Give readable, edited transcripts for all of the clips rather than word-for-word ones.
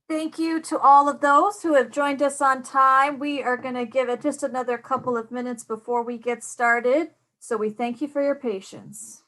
Thank you to all of those who have joined us on time. We are going to give it just another couple of minutes before we get started. So we thank you for your patience.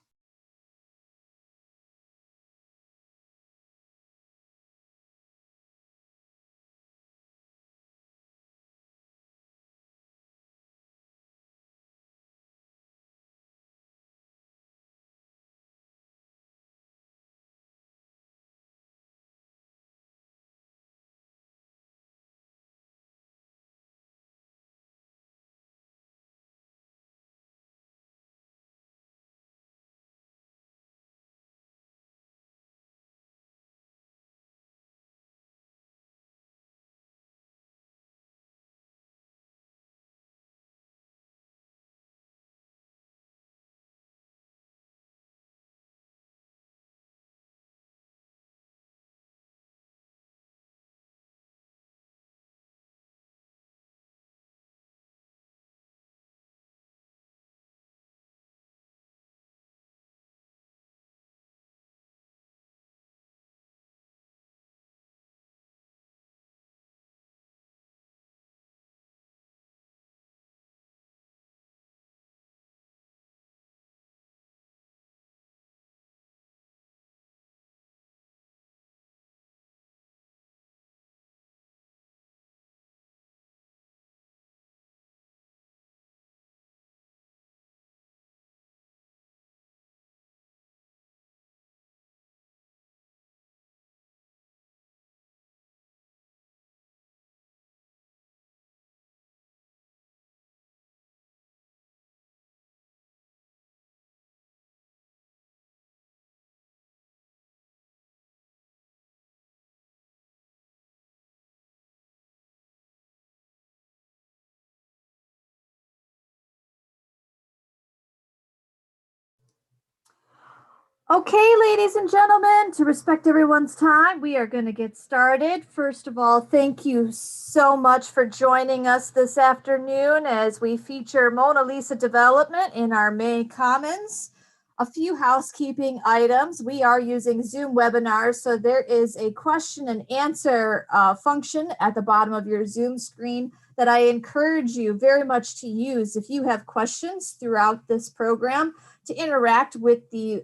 Okay, ladies and gentlemen, to respect everyone's time, we are going to get started. First of all, thank you so much for joining us this afternoon as we feature Mona Lisa development in our May Commons. A few housekeeping items. We are using Zoom webinars, so there is a question and answer function at the bottom of your Zoom screen that I encourage you very much to use if you have questions throughout this program, to interact with the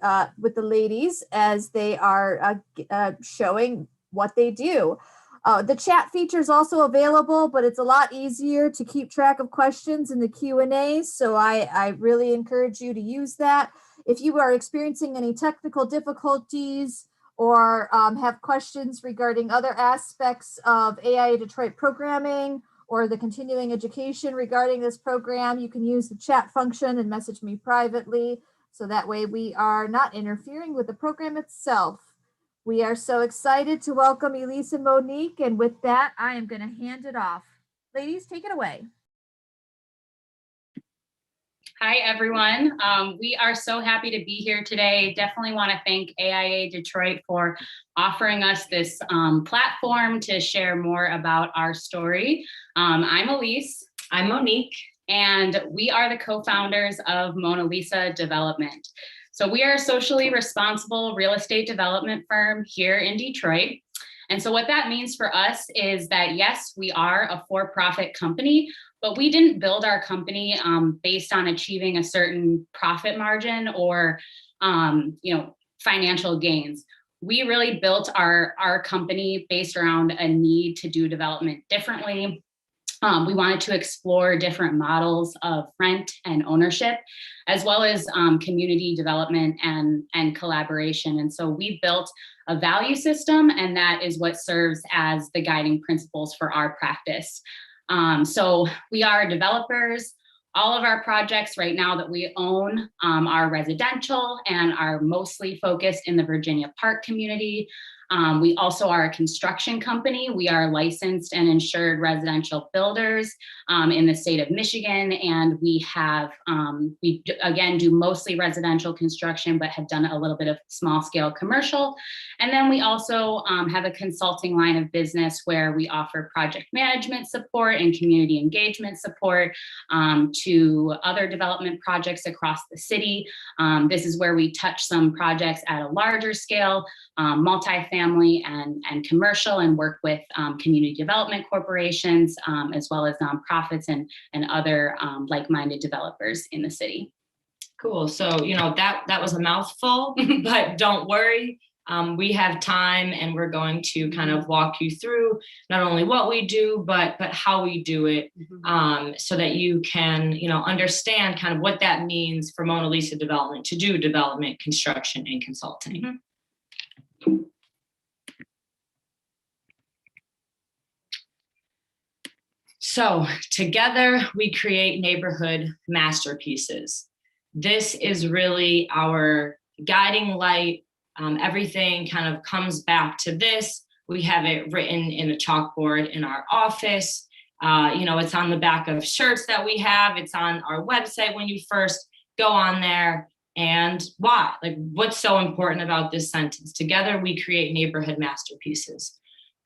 ladies as they are showing what they do. The chat feature is also available, but it's a lot easier to keep track of questions in the Q&A. So I really encourage you to use that. If you are experiencing any technical difficulties or have questions regarding other aspects of AIA Detroit programming or the continuing education regarding this program, you can use the chat function and message me privately. So that way we are not interfering with the program itself. We are so excited to welcome Elise and Monique. And with that, I am going to hand it off. Ladies, take it away. Hi, everyone. We are so happy to be here today. Definitely want to thank AIA Detroit for offering us this platform to share more about our story. I'm Elise. I'm Monique. And we are the co-founders of Mona Lisa Development. So we are a socially responsible real estate development firm here in Detroit. And so what that means for us is that, yes, we are a for-profit company, but we didn't build our company based on achieving a certain profit margin or financial gains. We really built our company based around a need to do development differently. We wanted to explore different models of rent and ownership, as well as community development and collaboration. And so we built a value system, and that is what serves as the guiding principles for our practice. So we are developers. All of our projects right now that we own are residential and are mostly focused in the Virginia Park community. We also are a construction company. We are licensed and insured residential builders in the state of Michigan. And we again do mostly residential construction, but have done a little bit of small scale commercial. And then we also have a consulting line of business where we offer project management support and community engagement support to other development projects across the city. This is where we touch some projects at a larger scale, multifamily multifamily and commercial, and work with community development corporations, as well as nonprofits and other like-minded developers in the city. Cool. So, that was a mouthful, but don't worry. We have time, and we're going to kind of walk you through not only what we do, but how we do it, so that you can, understand kind of what that means for Mona Lisa Development to do development, construction, and consulting. So together we create neighborhood masterpieces. This is really our guiding light. Everything kind of comes back to this. We have it written in a chalkboard in our office. It's on the back of shirts that we have. It's on our website when you first go on there. And why? Like, what's so important about this sentence? Together we create neighborhood masterpieces.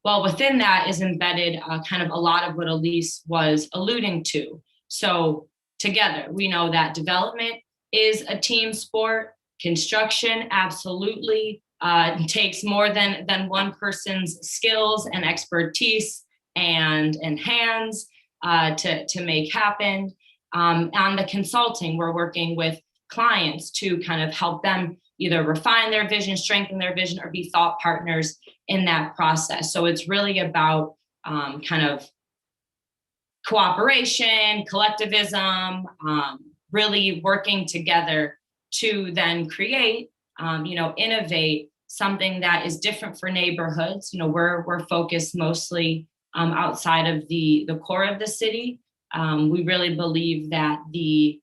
Well, within that is embedded kind of a lot of what Elise was alluding to. So together, we know that development is a team sport. Construction absolutely takes more than one person's skills and expertise and hands to make happen. On the consulting, we're working with clients to kind of help them either refine their vision, strengthen their vision, or be thought partners in that process. So it's really about kind of cooperation, collectivism, really working together to then create, innovate something that is different for neighborhoods. We're focused mostly outside of the core of the city. We really believe that the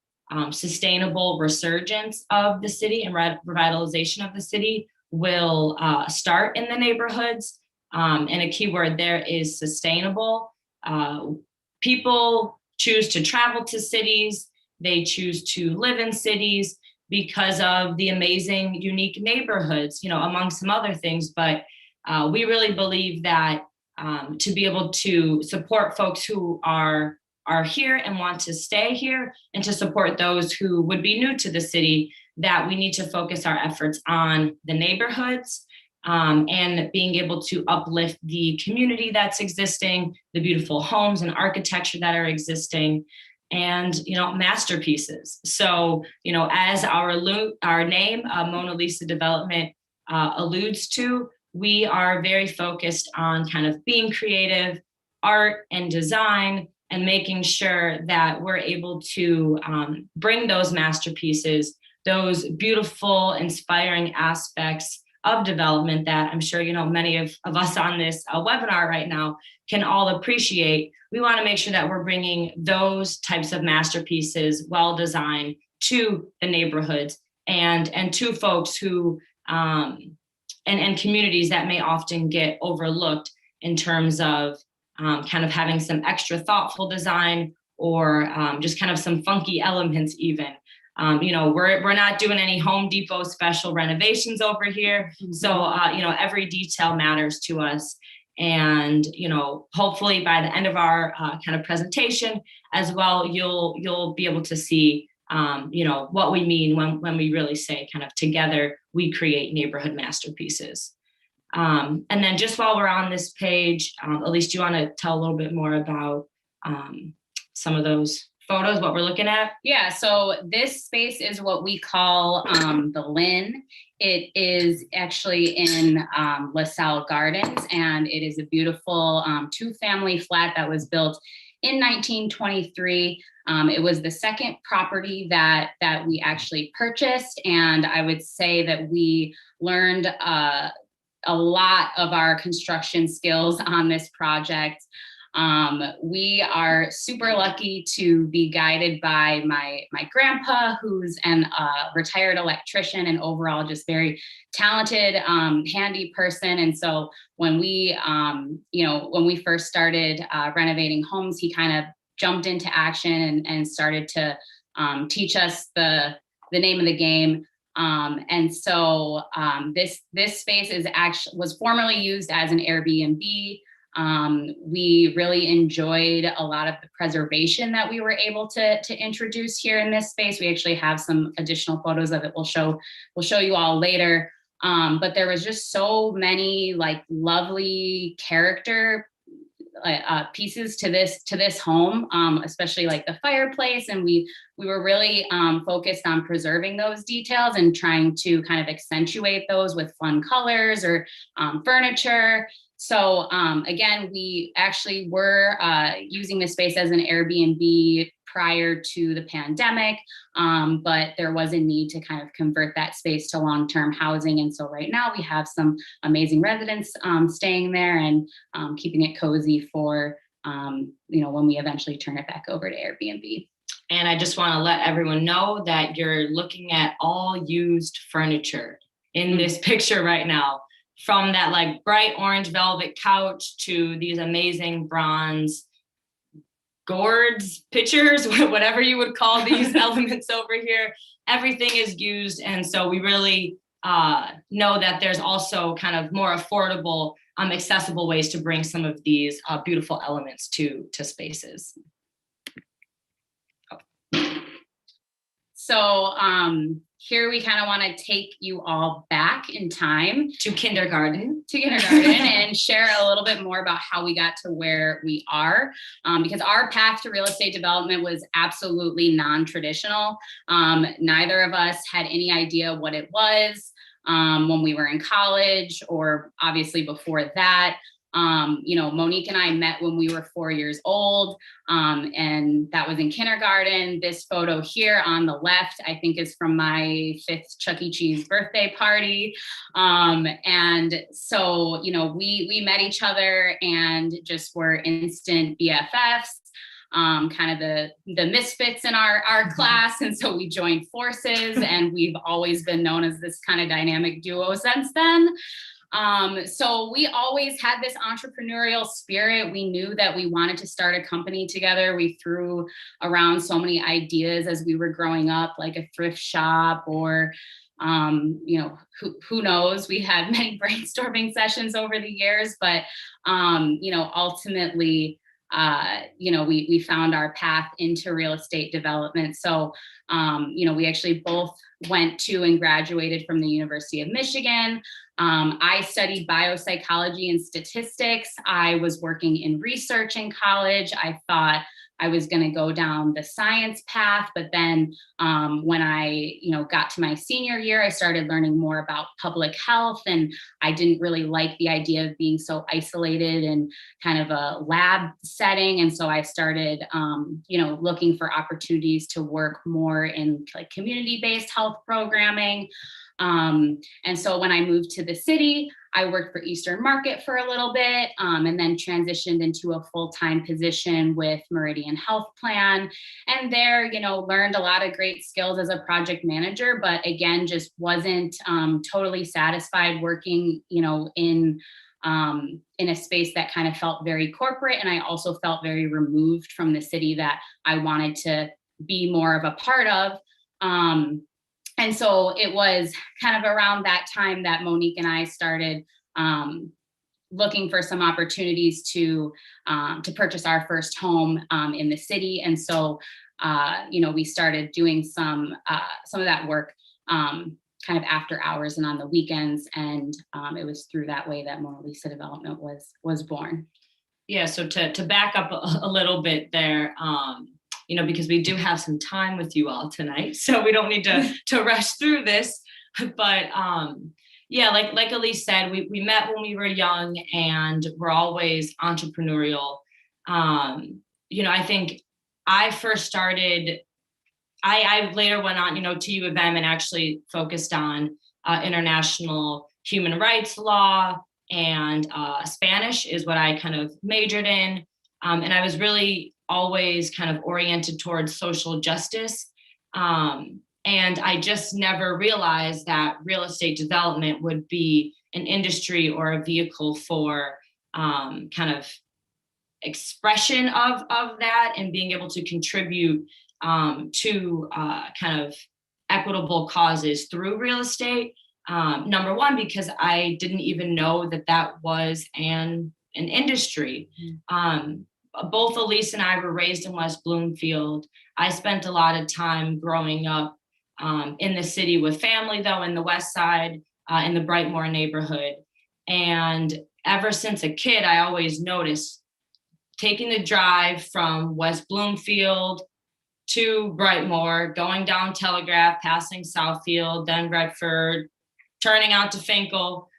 sustainable resurgence of the city and revitalization of the city will start in the neighborhoods. And a key word there is sustainable. People choose to travel to cities. They choose to live in cities because of the amazing, unique neighborhoods, among some other things. But we really believe that to be able to support folks who are here and want to stay here, and to support those who would be new to the city, that we need to focus our efforts on the neighborhoods and being able to uplift the community that's existing, the beautiful homes and architecture that are existing, and masterpieces. So as our name, Mona Lisa Development, alludes to, we are very focused on kind of being creative, art and design, and making sure that we're able to bring those masterpieces, those beautiful, inspiring aspects of development that I'm sure many of us on this webinar right now can all appreciate. We want to make sure that we're bringing those types of masterpieces, well designed, to the neighborhoods and to folks who and communities that may often get overlooked in terms of kind of having some extra thoughtful design, or just kind of some funky elements even. We're not doing any Home Depot special renovations over here. So, every detail matters to us. And, hopefully by the end of our kind of presentation as well, you'll be able to see, what we mean when we really say kind of together we create neighborhood masterpieces. And then just while we're on this page, Elise, do you want to tell a little bit more about some of those photos, what we're looking at? Yeah, so this space is what we call the Lynn. It is actually in LaSalle Gardens, and it is a beautiful two-family flat that was built in 1923. It was the second property that we actually purchased, and I would say that we learned a lot of our construction skills on this project. We are super lucky to be guided by my grandpa, who's a retired electrician and overall just very talented, handy person. And so when we first started renovating homes, he kind of jumped into action and started to teach us the name of the game. And so this space was formerly used as an Airbnb. We really enjoyed a lot of the preservation that we were able to introduce here in this space. We actually have some additional photos of it we'll show you all later. But there was just so many like lovely character pieces to this home, especially like the fireplace. And we were really focused on preserving those details and trying to kind of accentuate those with fun colors or furniture. So again, we actually were using the space as an Airbnb prior to the pandemic, but there was a need to kind of convert that space to long-term housing. And so right now we have some amazing residents staying there and keeping it cozy for, when we eventually turn it back over to Airbnb. And I just want to let everyone know that you're looking at all used furniture in this picture right now, from that like bright orange velvet couch to these amazing bronze gourds, pictures, whatever you would call these elements over here. Everything is used. And so we really know that there's also kind of more affordable, accessible ways to bring some of these beautiful elements to spaces. So here we kind of want to take you all back in time to kindergarten and share a little bit more about how we got to where we are, because our path to real estate development was absolutely non-traditional. Neither of us had any idea what it was when we were in college, or obviously before that. Monique and I met when we were 4 years old, and that was in kindergarten. This photo here on the left, I think, is from my 5th Chuck E. Cheese birthday party. And so, we met each other and just were instant BFFs. Kind of the misfits in our class. And so we joined forces, and we've always been known as this kind of dynamic duo since then. So we always had this entrepreneurial spirit. We knew that we wanted to start a company together. We threw around so many ideas as we were growing up, like a thrift shop, or who knows? We had many brainstorming sessions over the years, but ultimately, we found our path into real estate development. So, we actually both went to and graduated from the University of Michigan. I studied biopsychology and statistics. I was working in research in college. I thought I was going to go down the science path, but then when I, got to my senior year, I started learning more about public health, and I didn't really like the idea of being so isolated in kind of a lab setting. And so I started, looking for opportunities to work more in like community-based health programming. And so when I moved to the city, I worked for Eastern Market for a little bit, and then transitioned into a full-time position with Meridian Health Plan. And there, learned a lot of great skills as a project manager, but again, just wasn't totally satisfied working, in a space that kind of felt very corporate. And I also felt very removed from the city that I wanted to be more of a part of. And so it was kind of around that time that Monique and I started looking for some opportunities to purchase our first home in the city. And so, we started doing some of that work kind of after hours and on the weekends. And it was through that way that Mona Lisa Development was born. Yeah, so to back up a little bit there, because we do have some time with you all tonight, so we don't need to rush through this. But like Elise said, we met when we were young, and we're always entrepreneurial. I think I first started, I later went on, to U of M and actually focused on international human rights law, and Spanish is what I kind of majored in. And I was really always kind of oriented towards social justice. And I just never realized that real estate development would be an industry or a vehicle for kind of expression of that, and being able to contribute to kind of equitable causes through real estate. Number one, because I didn't even know that was an industry. Both Elise and I were raised in West Bloomfield. I spent a lot of time growing up in the city with family, though, in the West Side. in the Brightmoor neighborhood. And ever since a kid, I always noticed taking the drive from West Bloomfield to Brightmoor, going down Telegraph, passing Southfield, then Redford, turning out to Finkel.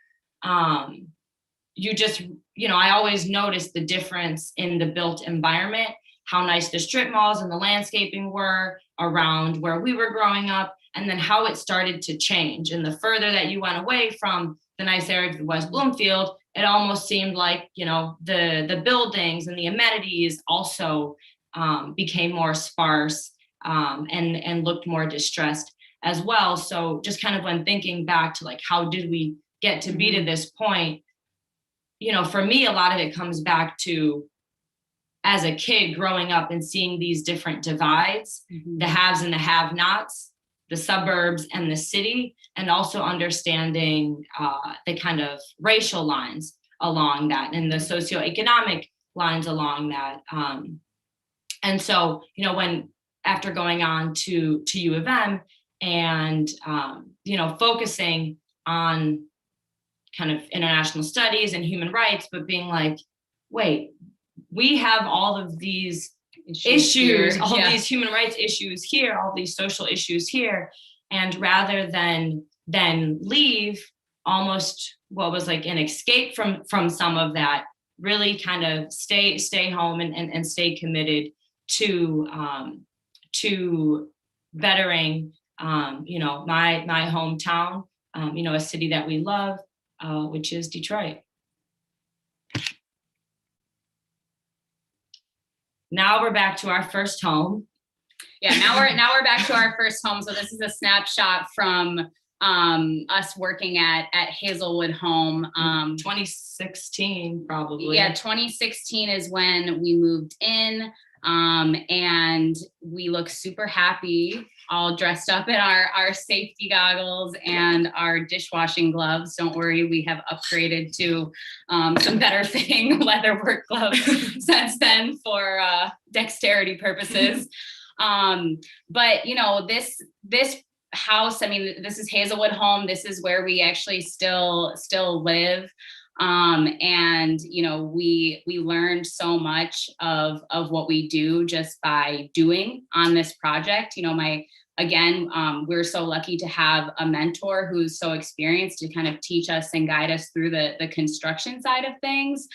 I always noticed the difference in the built environment, how nice the strip malls and the landscaping were around where we were growing up, and then how it started to change. And the further that you went away from the nice area of West Bloomfield, it almost seemed like, the buildings and the amenities also became more sparse and looked more distressed as well. So just kind of when thinking back to like, how did we get to be to this point? For me, a lot of it comes back to, as a kid growing up and seeing these different divides, the haves and the have-nots, the suburbs and the city, and also understanding the kind of racial lines along that and the socioeconomic lines along that. And so, when after going on to U of M and, focusing on kind of international studies and human rights, but being like, wait, we have all of these issues, all these human rights issues here, all these social issues here. And rather than leave almost what was like an escape from some of that, really kind of stay home and stay committed to bettering, my hometown, a city that we love, which is Detroit. Now we're back to our first home. Yeah, now we're back to our first home. So this is a snapshot from us working at Hazelwood Home. 2016, probably. Yeah, 2016 is when we moved in. And we look super happy, all dressed up in our safety goggles and our dishwashing gloves. Don't worry, we have upgraded to some better fitting leather work gloves since then for dexterity purposes. But this house, this is Hazelwood Home. This is where we actually still live. And we learned so much of what we do just by doing on this project. We're so lucky to have a mentor who's so experienced to kind of teach us and guide us through the construction side of things.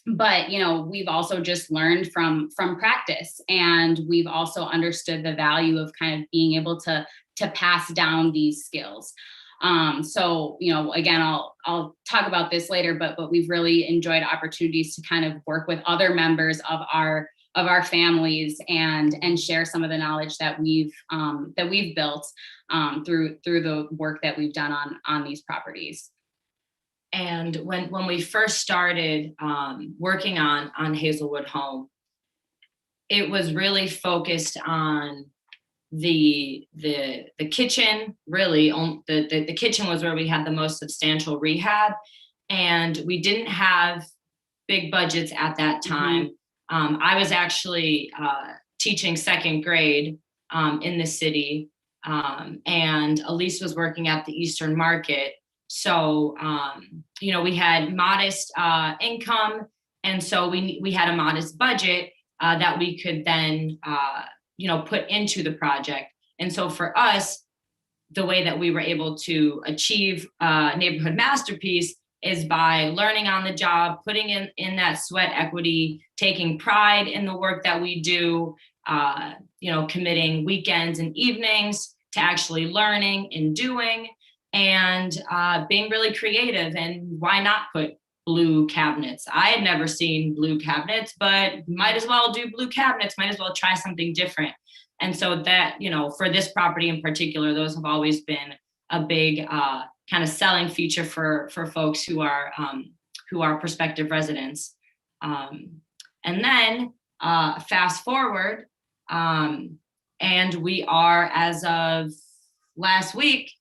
But we've also just learned from practice, and we've also understood the value of kind of being able to pass down these skills. So, again, I'll talk about this later, but we've really enjoyed opportunities to kind of work with other members of our families and share some of the knowledge that we've built through the work that we've done on these properties. And when we first started working on Hazelwood Home, it was really focused on the kitchen. Really, the kitchen was where we had the most have rehab, and we didn't have big budgets at that time. I was actually teaching second grade in the city, and Elise was working at the Eastern Market. So we had modest income, and so we had a modest budget that we could then put into the project. And so for us, the way that we were able to achieve neighborhood masterpiece is by learning on the job, putting in that sweat equity, taking pride in the work that we do, committing weekends and evenings to actually learning and doing, and being really creative. And why not put blue cabinets? I had never seen blue cabinets, but might as well do blue cabinets, might as well try something different. And so that, for this property in particular, those have always been a big kind of selling feature for folks who are prospective residents. And then fast forward, and we are, as of last week,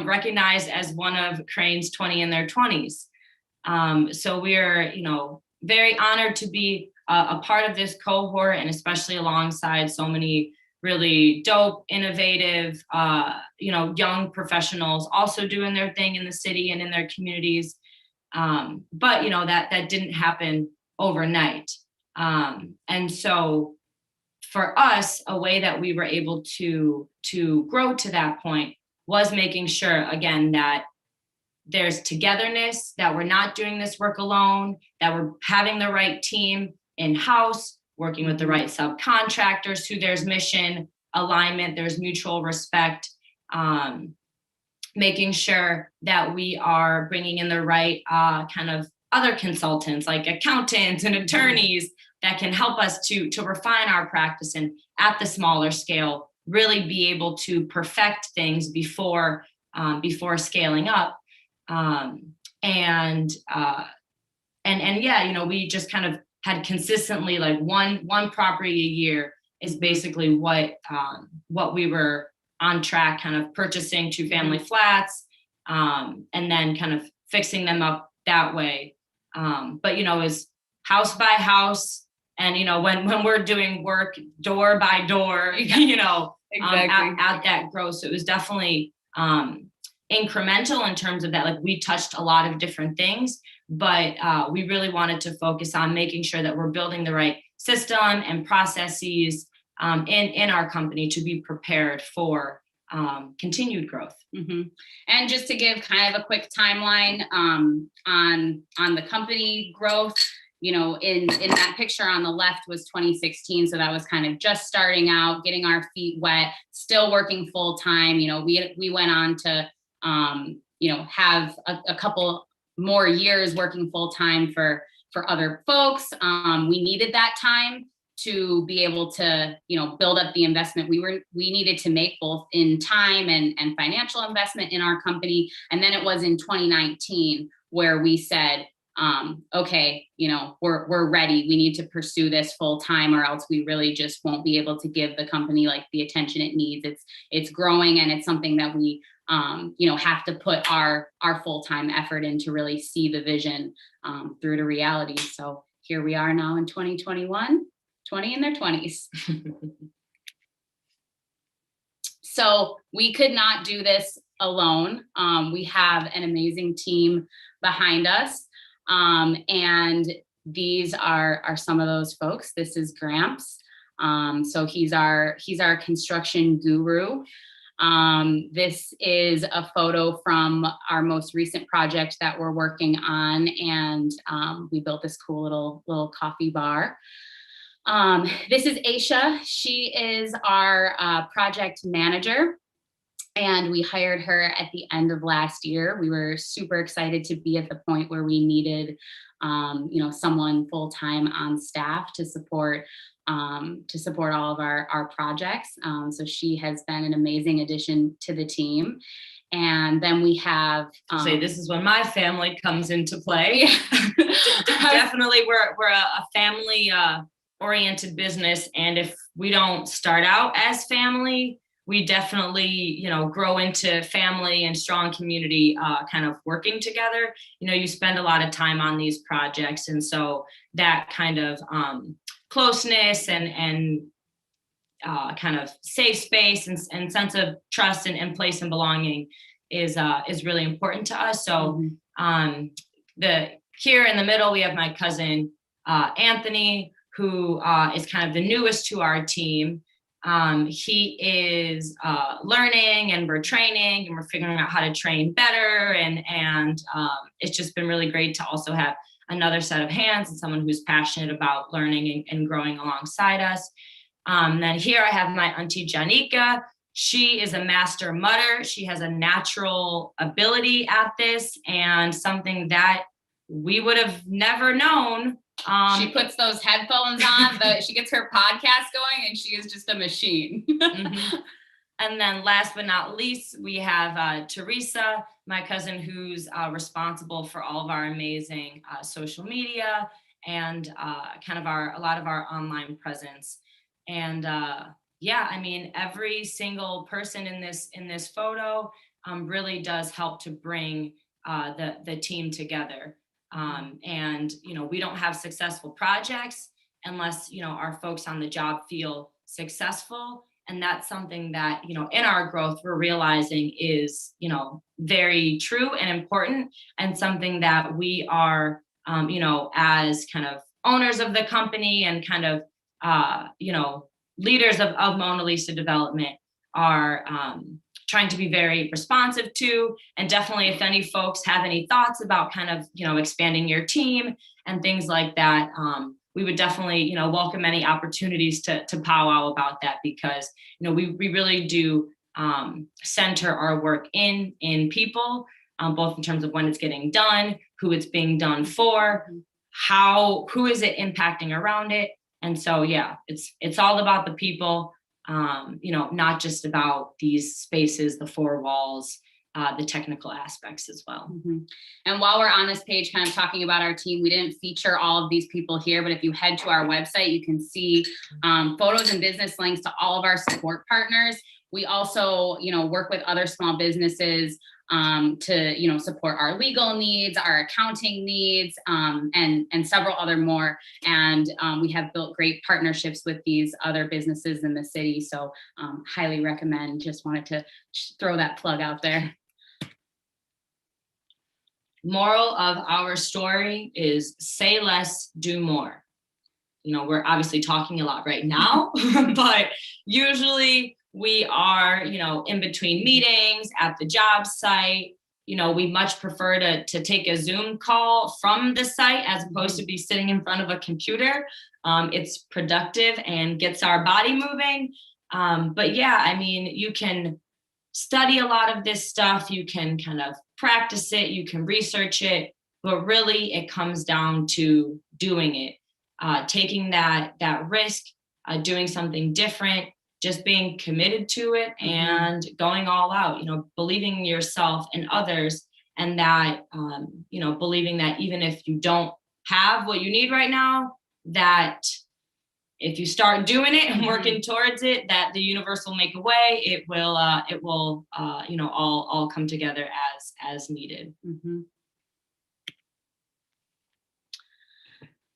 recognized as one of Crane's 20 in their 20s. So we're, very honored to be a part of this cohort, and especially alongside so many really dope, innovative, young professionals also doing their thing in the city and in their communities. But that didn't happen overnight. And so for us, a way that we were able to grow to that point was making sure, again, that there's togetherness, that we're not doing this work alone, that we're having the right team in-house, working with the right subcontractors who there's mission alignment, there's mutual respect, making sure that we are bringing in the right kind of other consultants like accountants and attorneys that can help us to refine our practice and at the smaller scale, really be able to perfect things before scaling up. We just kind of had consistently like one property a year is basically what we were on track, kind of purchasing 2 family flats, and then kind of fixing them up that way. But is house by house, and when we're doing work door by door, exactly. At that growth. So it was definitely incremental in terms of that. Like we touched a lot of different things, but we really wanted to focus on making sure that we're building the right system and processes in our company to be prepared for continued growth. Mm-hmm. And just to give kind of a quick timeline on the company growth, in that picture on the left was 2016. So that was kind of just starting out, getting our feet wet, still working full time. We went on to, have a couple more years working full time for other folks. We needed that time to be able to, build up the investment we needed to make, both in time and financial investment in our company. And then it was in 2019 where we said, okay, we're ready. We need to pursue this full time, or else we really just won't be able to give the company like the attention it needs. It's growing, and it's something that we, have to put our full-time effort in to really see the vision through to reality. So here we are now in 2021, 20 in their 20s. So we could not do this alone. We have an amazing team behind us. And these are some of those folks. This is Gramps. So he's our construction guru. This is a photo from our most recent project that we're working on. And we built this cool little coffee bar. This is Aisha. She is our project manager. And we hired her at the end of last year. We were super excited to be at the point where we needed, someone full-time on staff to support all of our projects. So she has been an amazing addition to the team. And then we have this is when my family comes into play. Definitely, we're a family oriented business, and if we don't start out as family, we definitely, grow into family and strong community kind of working together. You spend a lot of time on these projects. And so that kind of closeness and kind of safe space and sense of trust and place and belonging is really important to us. So here in the middle, we have my cousin, Anthony, who is kind of the newest to our team. He is learning, and we're training, and we're figuring out how to train better. And it's just been really great to also have another set of hands and someone who's passionate about learning and growing alongside us. Then here I have my auntie Janika. She is a master mutter. She has a natural ability at this, and something that we would have never known. She puts those headphones on, she gets her podcast going, and she is just a machine. Mm-hmm. And then last but not least, we have Teresa, my cousin, who's responsible for all of our amazing social media and kind of a lot of our online presence. And every single person in this photo really does help to bring the team together. We don't have successful projects unless, our folks on the job feel successful. And that's something that, in our growth, we're realizing is, very true and important, and something that we are, as kind of owners of the company and kind of, leaders of Mona Lisa Development are trying to be very responsive to. And definitely, if any folks have any thoughts about kind of, expanding your team and things like that, we would definitely, welcome any opportunities to powwow about that, because, we really do center our work in people, both in terms of when it's getting done, who it's being done for, who is it impacting around it. And so, yeah, it's all about the people, not just about these spaces, the four walls, the technical aspects as well. Mm-hmm. And while we're on this page kind of talking about our team, we didn't feature all of these people here, but if you head to our website, you can see photos and business links to all of our support partners. We also, work with other small businesses to, support our legal needs, our accounting needs, and several other more. And we have built great partnerships with these other businesses in the city. So highly recommend. Just wanted to throw that plug out there. Moral of our story is say less, do more. We're obviously talking a lot right now, but usually we are, in between meetings at the job site. We much prefer to take a Zoom call from the site as opposed to be sitting in front of a computer. It's productive and gets our body moving. But yeah, you can study a lot of this stuff. You can kind of practice it. You can research it. But really, it comes down to doing it, taking that risk, doing something different, just being committed to it and going all out, believing in yourself and others. And that, believing that even if you don't have what you need right now, that if you start doing it and working towards it, that the universe will make a way. It will, all come together as needed. Mm-hmm.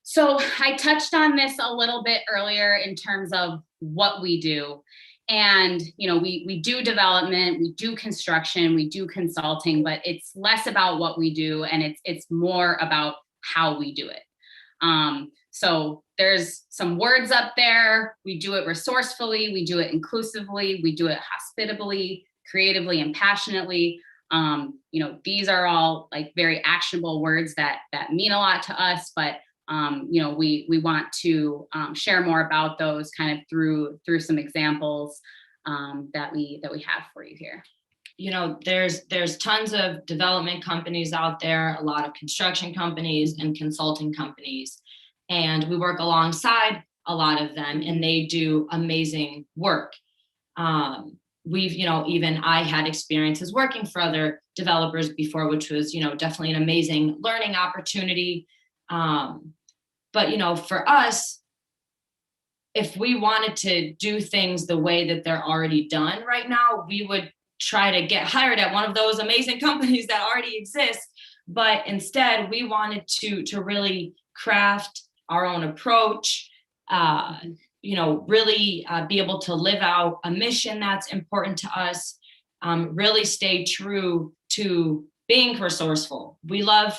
So I touched on this a little bit earlier in terms of what we do. And, we do development, we do construction, we do consulting, but it's less about what we do and it's more about how we do it. So there's some words up there. We do it resourcefully, we do it inclusively, we do it hospitably, creatively, and passionately. These are all like very actionable words that mean a lot to us, but we want to share more about those kind of through some examples that we have for you here. There's tons of development companies out there, a lot of construction companies and consulting companies, and we work alongside a lot of them, and they do amazing work. We've, even I had experiences working for other developers before, which was, definitely an amazing learning opportunity. But, for us, if we wanted to do things the way that they're already done right now, we would try to get hired at one of those amazing companies that already exist. But instead, we wanted to really craft our own approach, really be able to live out a mission that's important to us, really stay true to being resourceful. We love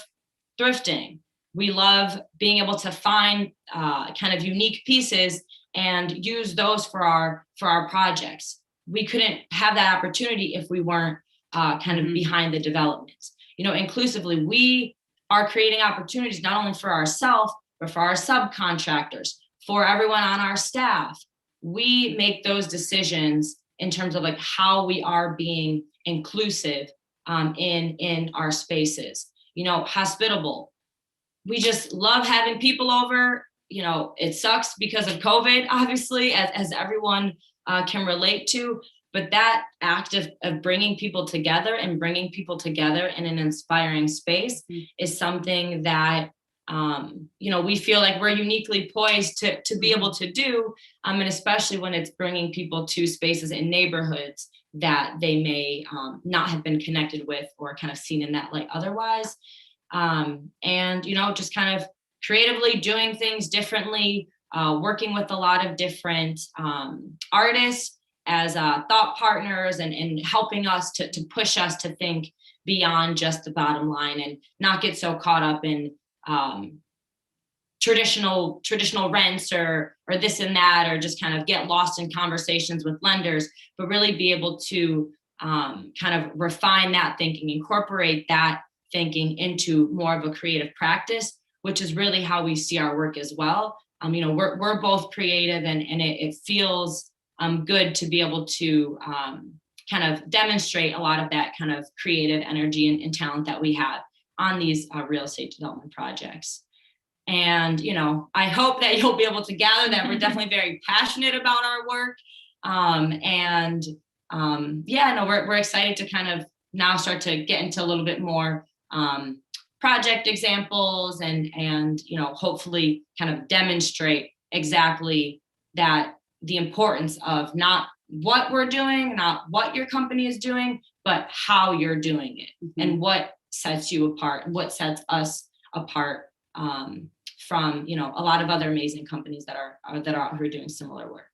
thrifting. We love being able to find kind of unique pieces and use those for our projects. We couldn't have that opportunity if we weren't kind of behind the developments. Inclusively, we are creating opportunities not only for ourselves, but for our subcontractors, for everyone on our staff. We make those decisions in terms of like how we are being inclusive in our spaces. Hospitable. We just love having people over. It sucks because of COVID, obviously, as everyone can relate to. But that act of bringing people together and bringing people together in an inspiring space is something that, we feel like we're uniquely poised to be able to do. And especially when it's bringing people to spaces in neighborhoods that they may not have been connected with or kind of seen in that light otherwise. And, just kind of creatively doing things differently, working with a lot of different artists thought partners and helping us to push us to think beyond just the bottom line and not get so caught up in traditional rents or this and that, or just kind of get lost in conversations with lenders, but really be able to kind of refine that thinking, incorporate that thinking into more of a creative practice, which is really how we see our work as well. We're both creative, and it feels good to be able to kind of demonstrate a lot of that kind of creative energy and talent that we have on these real estate development projects. And, I hope that you'll be able to gather that we're definitely very passionate about our work. We're excited to kind of now start to get into a little bit more project examples and hopefully kind of demonstrate exactly that the importance of not what we're doing, not what your company is doing, but how you're doing it, and what sets you apart, what sets us apart from a lot of other amazing companies that are who are doing similar work.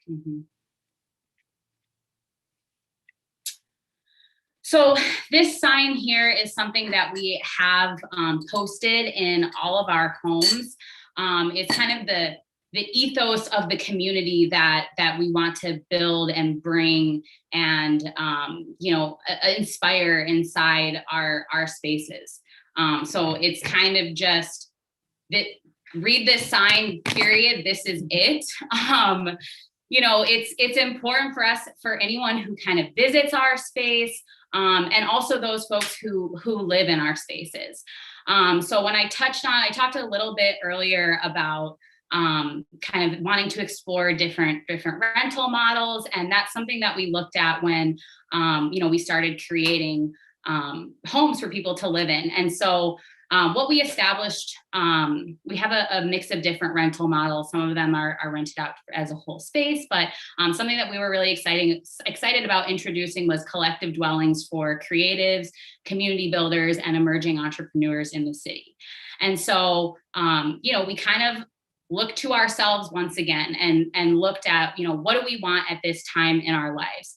So this sign here is something that we have posted in all of our homes. It's kind of the ethos of the community that we want to build and bring and inspire inside our spaces. So it's kind of just that. Read this sign, period. This is it. It's important for us, for anyone who kind of visits our space, and also those folks who live in our spaces. So when I talked a little bit earlier about kind of wanting to explore different rental models, and that's something that we looked at when we started creating homes for people to live in. And so what we established, we have a mix of different rental models. Some of them are rented out as a whole space, but something that we were really excited about introducing was collective dwellings for creatives, community builders, and emerging entrepreneurs in the city. And so, we kind of looked to ourselves once again and looked at, what do we want at this time in our lives?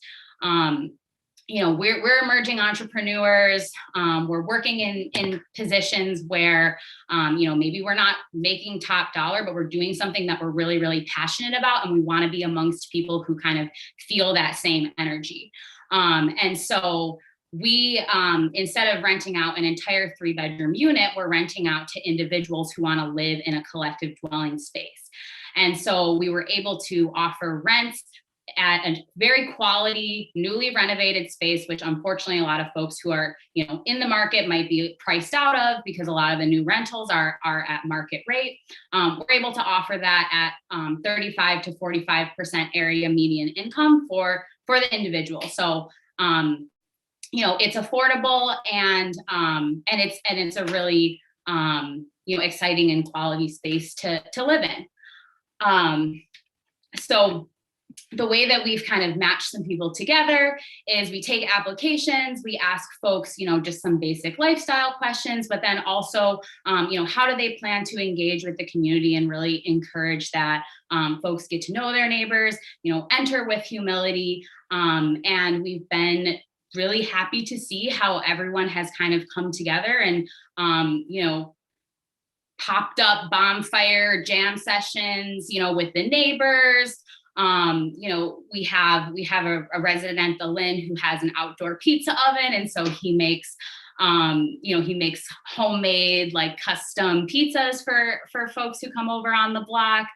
We're emerging entrepreneurs. We're working in positions where, maybe we're not making top dollar, but we're doing something that we're really, really passionate about. And we want to be amongst people who kind of feel that same energy. And so we, instead of renting out an entire 3-bedroom unit, we're renting out to individuals who want to live in a collective dwelling space. And so we were able to offer rents at a very quality, newly renovated space, which unfortunately a lot of folks who are, in the market might be priced out of, because a lot of the new rentals are at market rate. We're able to offer that at 35 to 45% area median income for the individual. So, it's affordable and it's a really, exciting and quality space to live in. So the way that we've kind of matched some people together is we take applications, we ask folks, just some basic lifestyle questions, but then also, how do they plan to engage with the community and really encourage that folks get to know their neighbors, enter with humility. And we've been really happy to see how everyone has kind of come together and, popped up bonfire jam sessions, with the neighbors. We have a resident at the Lynn who has an outdoor pizza oven. And so he makes homemade, like, custom pizzas for folks who come over on the block.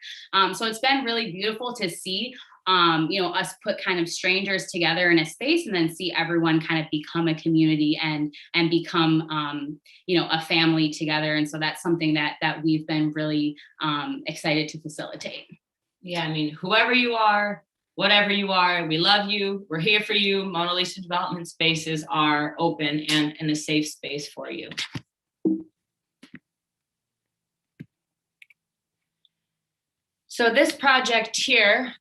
So it's been really beautiful to see, us put kind of strangers together in a space and then see everyone kind of become a community and become, a family together. And so that's something that we've been really excited to facilitate. Yeah, whoever you are, whatever you are, we love you. We're here for you. Mona Lisa Development Spaces are open and a safe space for you. So this project here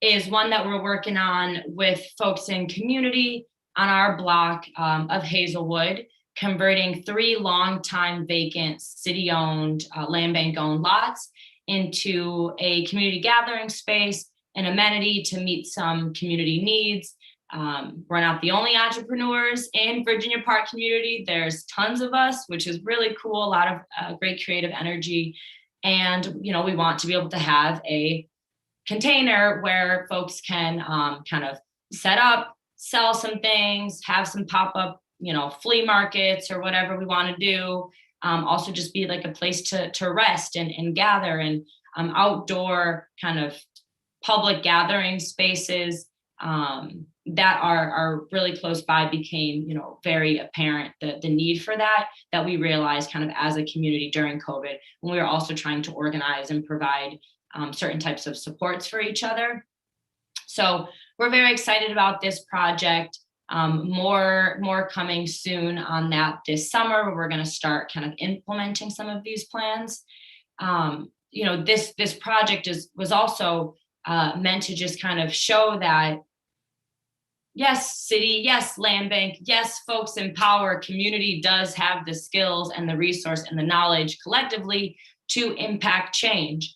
is one that we're working on with folks in community on our block of Hazelwood, converting 3 longtime vacant city-owned, land bank-owned lots into a community gathering space an amenity to meet some community needs. We're not the only entrepreneurs in Virginia Park community. There's tons of us, which is really cool. A lot of great creative energy. And, we want to be able to have a container where folks can kind of set up, sell some things, have some pop-up, flea markets or whatever we want to do. Also just be like a place to rest and gather, and outdoor kind of public gathering spaces that are really close by became, very apparent, the need for that we realized kind of as a community during COVID, when we were also trying to organize and provide certain types of supports for each other. So we're very excited about this project. More coming soon on that this summer, where we're going to start kind of implementing some of these plans. This project was also meant to just kind of show that, yes, city, yes, land bank, yes, folks in power, community does have the skills and the resource and the knowledge collectively to impact change.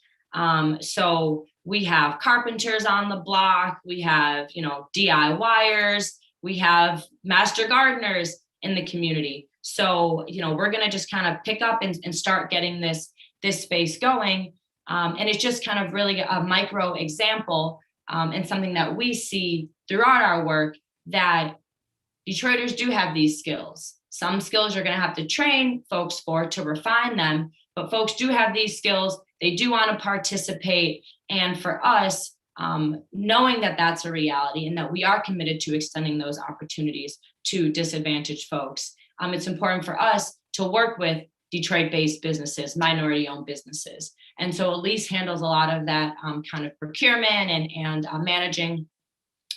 So we have carpenters on the block, we have, DIYers, we have master gardeners in the community. So, we're going to just kind of pick up and start getting this space going. And it's just kind of really a micro example and something that we see throughout our work, that Detroiters do have these skills. Some skills you're going to have to train folks for to refine them, but folks do have these skills. They do want to participate. And for us, knowing that that's a reality and that we are committed to extending those opportunities to disadvantaged folks, it's important for us to work with Detroit-based businesses, minority-owned businesses. And so Elise handles a lot of that kind of procurement and managing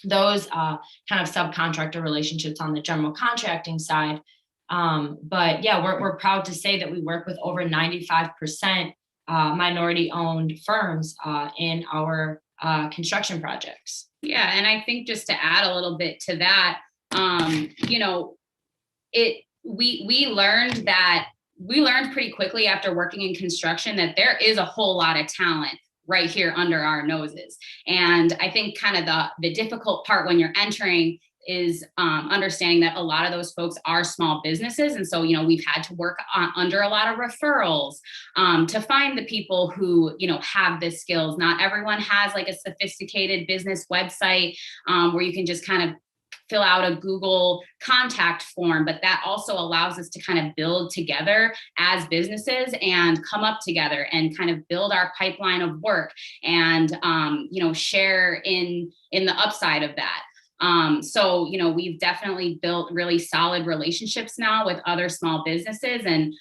those kind of subcontractor relationships on the general contracting side. But yeah, we're proud to say that we work with over 95% minority-owned firms in our construction projects. Yeah, and I think just to add a little bit to that, we learned pretty quickly after working in construction that there is a whole lot of talent right here under our noses. And I think kind of the difficult part when you're entering is understanding that a lot of those folks are small businesses. And so, we've had to work under a lot of referrals to find the people who, have the skills. Not everyone has like a sophisticated business website where you can just kind of fill out a Google contact form, but that also allows us to kind of build together as businesses and come up together and kind of build our pipeline of work and, share in the upside of that. So, we've definitely built really solid relationships now with other small businesses, and,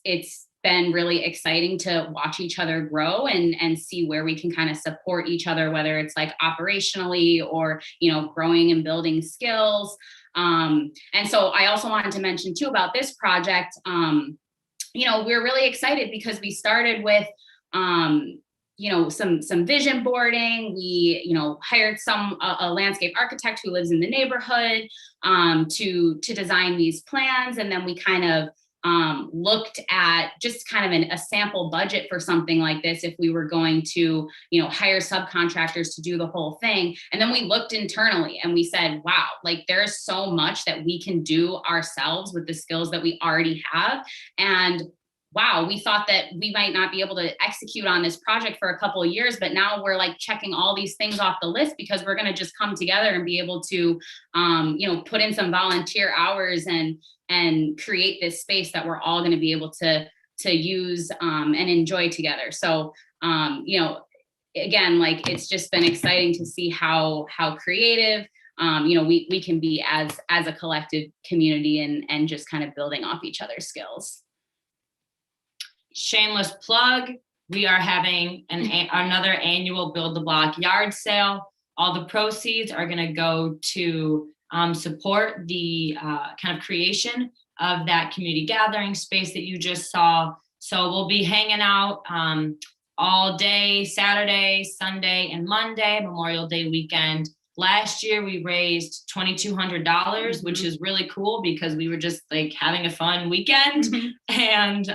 it's been really exciting to watch each other grow and see where we can kind of support each other, whether it's like operationally or, growing and building skills. And so I also wanted to mention too about this project, we're really excited because we started with, some vision boarding. We, hired a landscape architect who lives in the neighborhood to design these plans. And then we kind of looked at just kind of a sample budget for something like this if we were going to, hire subcontractors to do the whole thing. And then we looked internally and we said, wow, like there's so much that we can do ourselves with the skills that we already have. And wow, we thought that we might not be able to execute on this project for a couple of years, but now we're like checking all these things off the list because we're going to just come together and be able to, put in some volunteer hours and create this space that we're all going to be able to use and enjoy together. So, again, like it's just been exciting to see how creative, we can be as a collective community and just kind of building off each other's skills. Shameless plug, we are having another annual Build the Block yard sale. All the proceeds are going to go to support the kind of creation of that community gathering space that you just saw. So we'll be hanging out all day, Saturday, Sunday, and Monday, Memorial Day weekend. Last year, we raised $2,200, which is really cool because we were just like having a fun weekend, and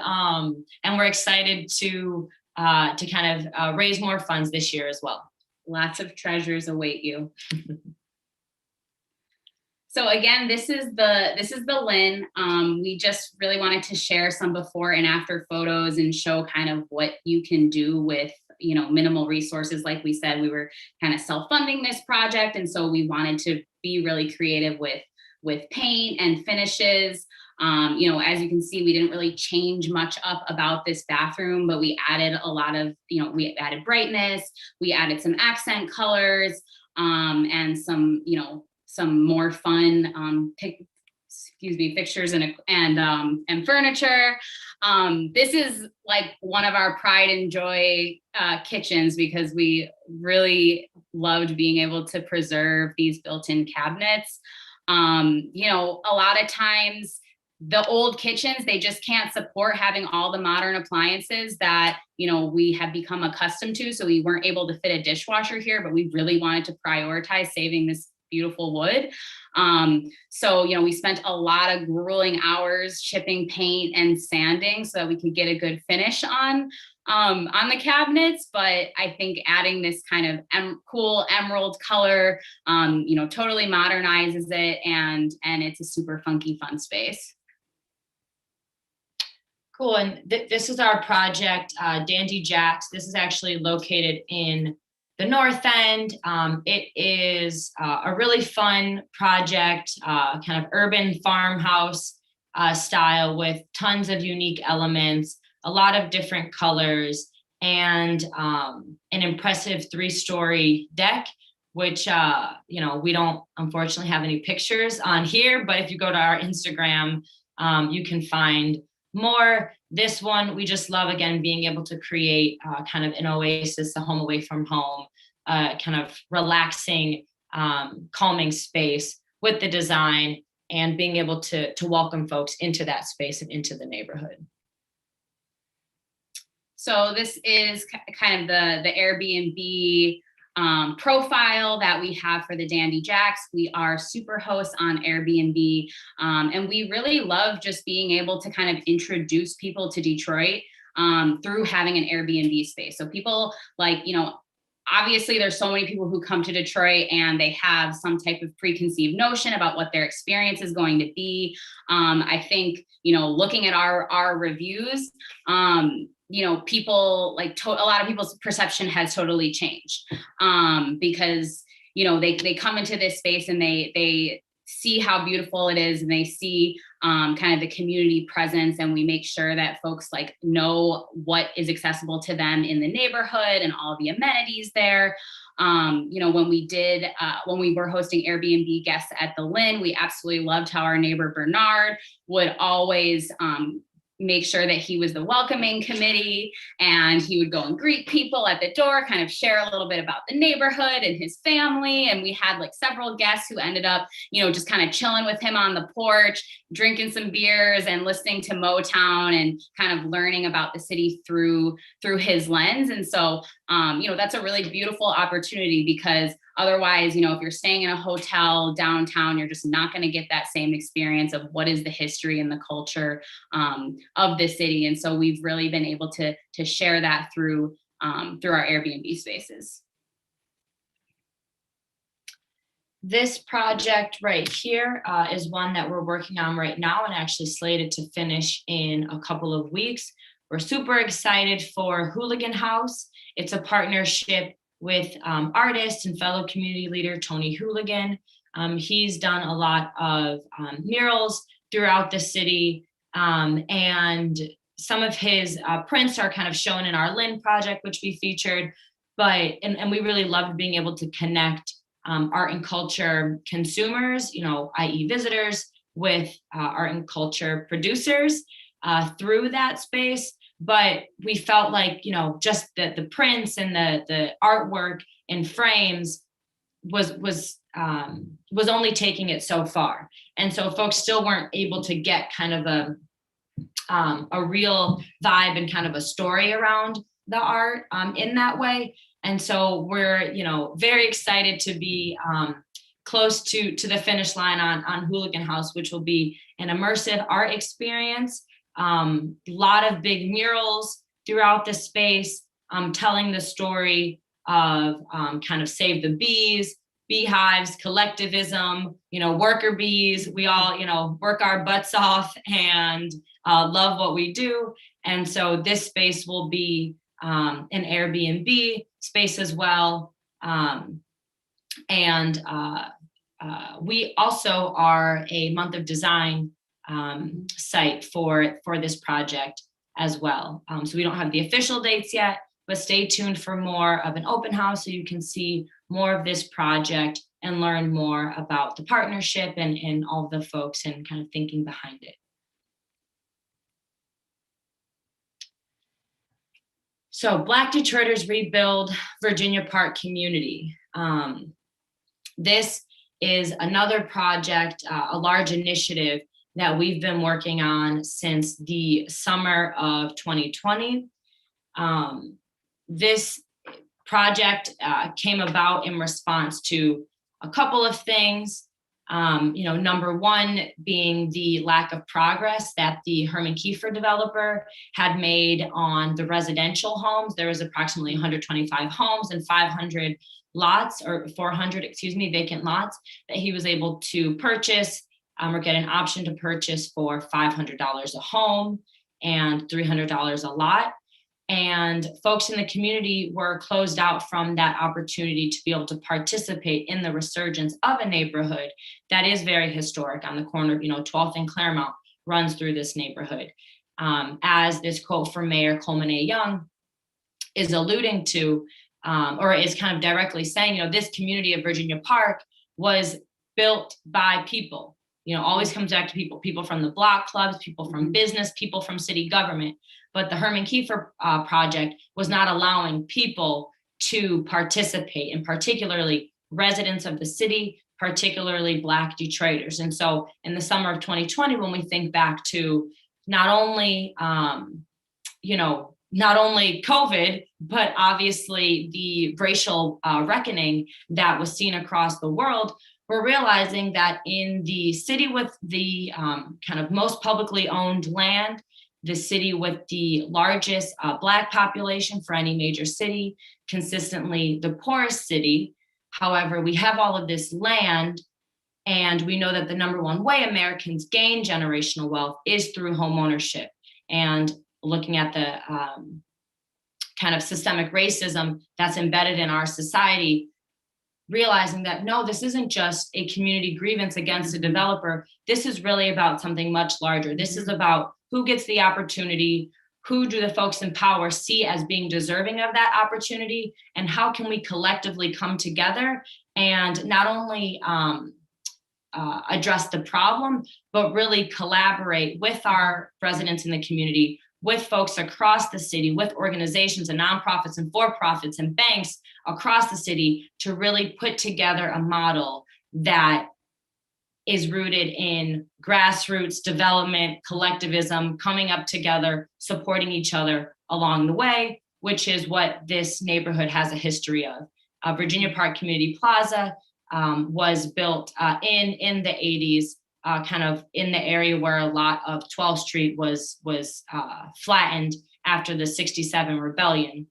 we're excited to kind of raise more funds this year as well. Lots of treasures await you. So again, this is the Lynn. We just really wanted to share some before and after photos and show kind of what you can do with, you know, minimal resources. Like we said, we were kind of self-funding this project, and so we wanted to be really creative with paint and finishes. You know, as you can see, we didn't really change much up about this bathroom, but we added a lot of, you know, we added brightness, we added some accent colors, and some, you know, some more fun fixtures and furniture. This is like one of our pride and joy kitchens, because we really loved being able to preserve these built-in cabinets. You know, a lot of times the old kitchens, they just can't support having all the modern appliances that, you know, we have become accustomed to. So we weren't able to fit a dishwasher here, but we really wanted to prioritize saving this beautiful wood. So, you know, we spent a lot of grueling hours chipping paint and sanding so that we could get a good finish on the cabinets. But I think adding this kind of cool emerald color, you know, totally modernizes it, and it's a super funky, fun space. Cool. And this is our project, Dandy Jacks. This is actually located in the North End. It is a really fun project, kind of urban farmhouse style with tons of unique elements, a lot of different colors, and an impressive 3-story deck, which, you know, we don't unfortunately have any pictures on here, but if you go to our Instagram, you can find more. This one, we just love, again, being able to create kind of an oasis, a home away from home, kind of relaxing, calming space with the design, and being able to welcome folks into that space and into the neighborhood. So this is kind of the Airbnb profile that we have for the Dandy Jacks. We are super hosts on Airbnb, and we really love just being able to kind of introduce people to Detroit through having an Airbnb space. So people, like, you know, obviously there's so many people who come to Detroit and they have some type of preconceived notion about what their experience is going to be. I think, you know, looking at our reviews, you know, people like a lot of people's perception has totally changed, because, you know, they come into this space and they see how beautiful it is, and they see kind of the community presence, and we make sure that folks like know what is accessible to them in the neighborhood and all the amenities there. You know, when we were hosting Airbnb guests at the Lynn, we absolutely loved how our neighbor Bernard would always make sure that he was the welcoming committee, and he would go and greet people at the door, kind of share a little bit about the neighborhood and his family. And we had like several guests who ended up, you know, just kind of chilling with him on the porch, drinking some beers and listening to Motown and kind of learning about the city through his lens. And so, you know, that's a really beautiful opportunity, because otherwise, you know, if you're staying in a hotel downtown, you're just not going to get that same experience of what is the history and the culture of the city. And so we've really been able to share that through our Airbnb spaces. This project right here is one that we're working on right now and actually slated to finish in a couple of weeks. We're super excited for Hooligan House. It's a partnership with artist and fellow community leader Tony Hooligan. He's done a lot of murals throughout the city, and some of his prints are kind of shown in our Lynn project, which we featured. But and we really loved being able to connect art and culture consumers, you know, i.e. visitors, with art and culture producers through that space. But we felt like, you know, just the prints and the artwork in frames was only taking it so far. And so folks still weren't able to get kind of a real vibe and kind of a story around the art in that way. And so we're, you know, very excited to be close to the finish line on Hooligan House, which will be an immersive art experience. Lot of big murals throughout the space, telling the story of kind of save the bees, beehives, collectivism, worker bees. We all, work our butts off and love what we do. And so this space will be an Airbnb space as well. We also are a month of design site for this project as well. So we don't have the official dates yet, but stay tuned for more of an open house so you can see more of this project and learn more about the partnership and all the folks and kind of thinking behind it. So Black Detroiters Rebuild Virginia Park Community. This is another project, a large initiative that we've been working on since the summer of 2020. This project came about in response to a couple of things. Number one being the lack of progress that the Herman Kiefer developer had made on the residential homes. There was approximately 125 homes and 500 lots, or 400, vacant lots that he was able to purchase or get an option to purchase for $500 a home and $300 a lot. And folks in the community were closed out from that opportunity to be able to participate in the resurgence of a neighborhood that is very historic on the corner of, 12th and Claremont runs through this neighborhood. As this quote from Mayor Coleman A. Young is alluding to, or is kind of directly saying, this community of Virginia Park was built by people, always comes back to people from the block clubs, people from business, people from city government. But the Herman Kiefer project was not allowing people to participate, and particularly residents of the city, particularly Black Detroiters. And so in the summer of 2020, when we think back to not only COVID, but obviously the racial reckoning that was seen across the world, we're realizing that in the city with the kind of most publicly owned land, the city with the largest Black population for any major city, consistently the poorest city. However, we have all of this land, and we know that the number one way Americans gain generational wealth is through home ownership. And looking at the kind of systemic racism that's embedded in our society, realizing that, no, this isn't just a community grievance against a developer. This is really about something much larger. This is about who gets the opportunity, who do the folks in power see as being deserving of that opportunity, and how can we collectively come together and not only address the problem, but really collaborate with our residents in the community, with folks across the city, with organizations and nonprofits and for-profits and banks across the city to really put together a model that is rooted in grassroots development, collectivism, coming up together, supporting each other along the way, which is what this neighborhood has a history of. Virginia Park Community Plaza was built in the 80s, kind of in the area where a lot of 12th Street was flattened after the 67 rebellion.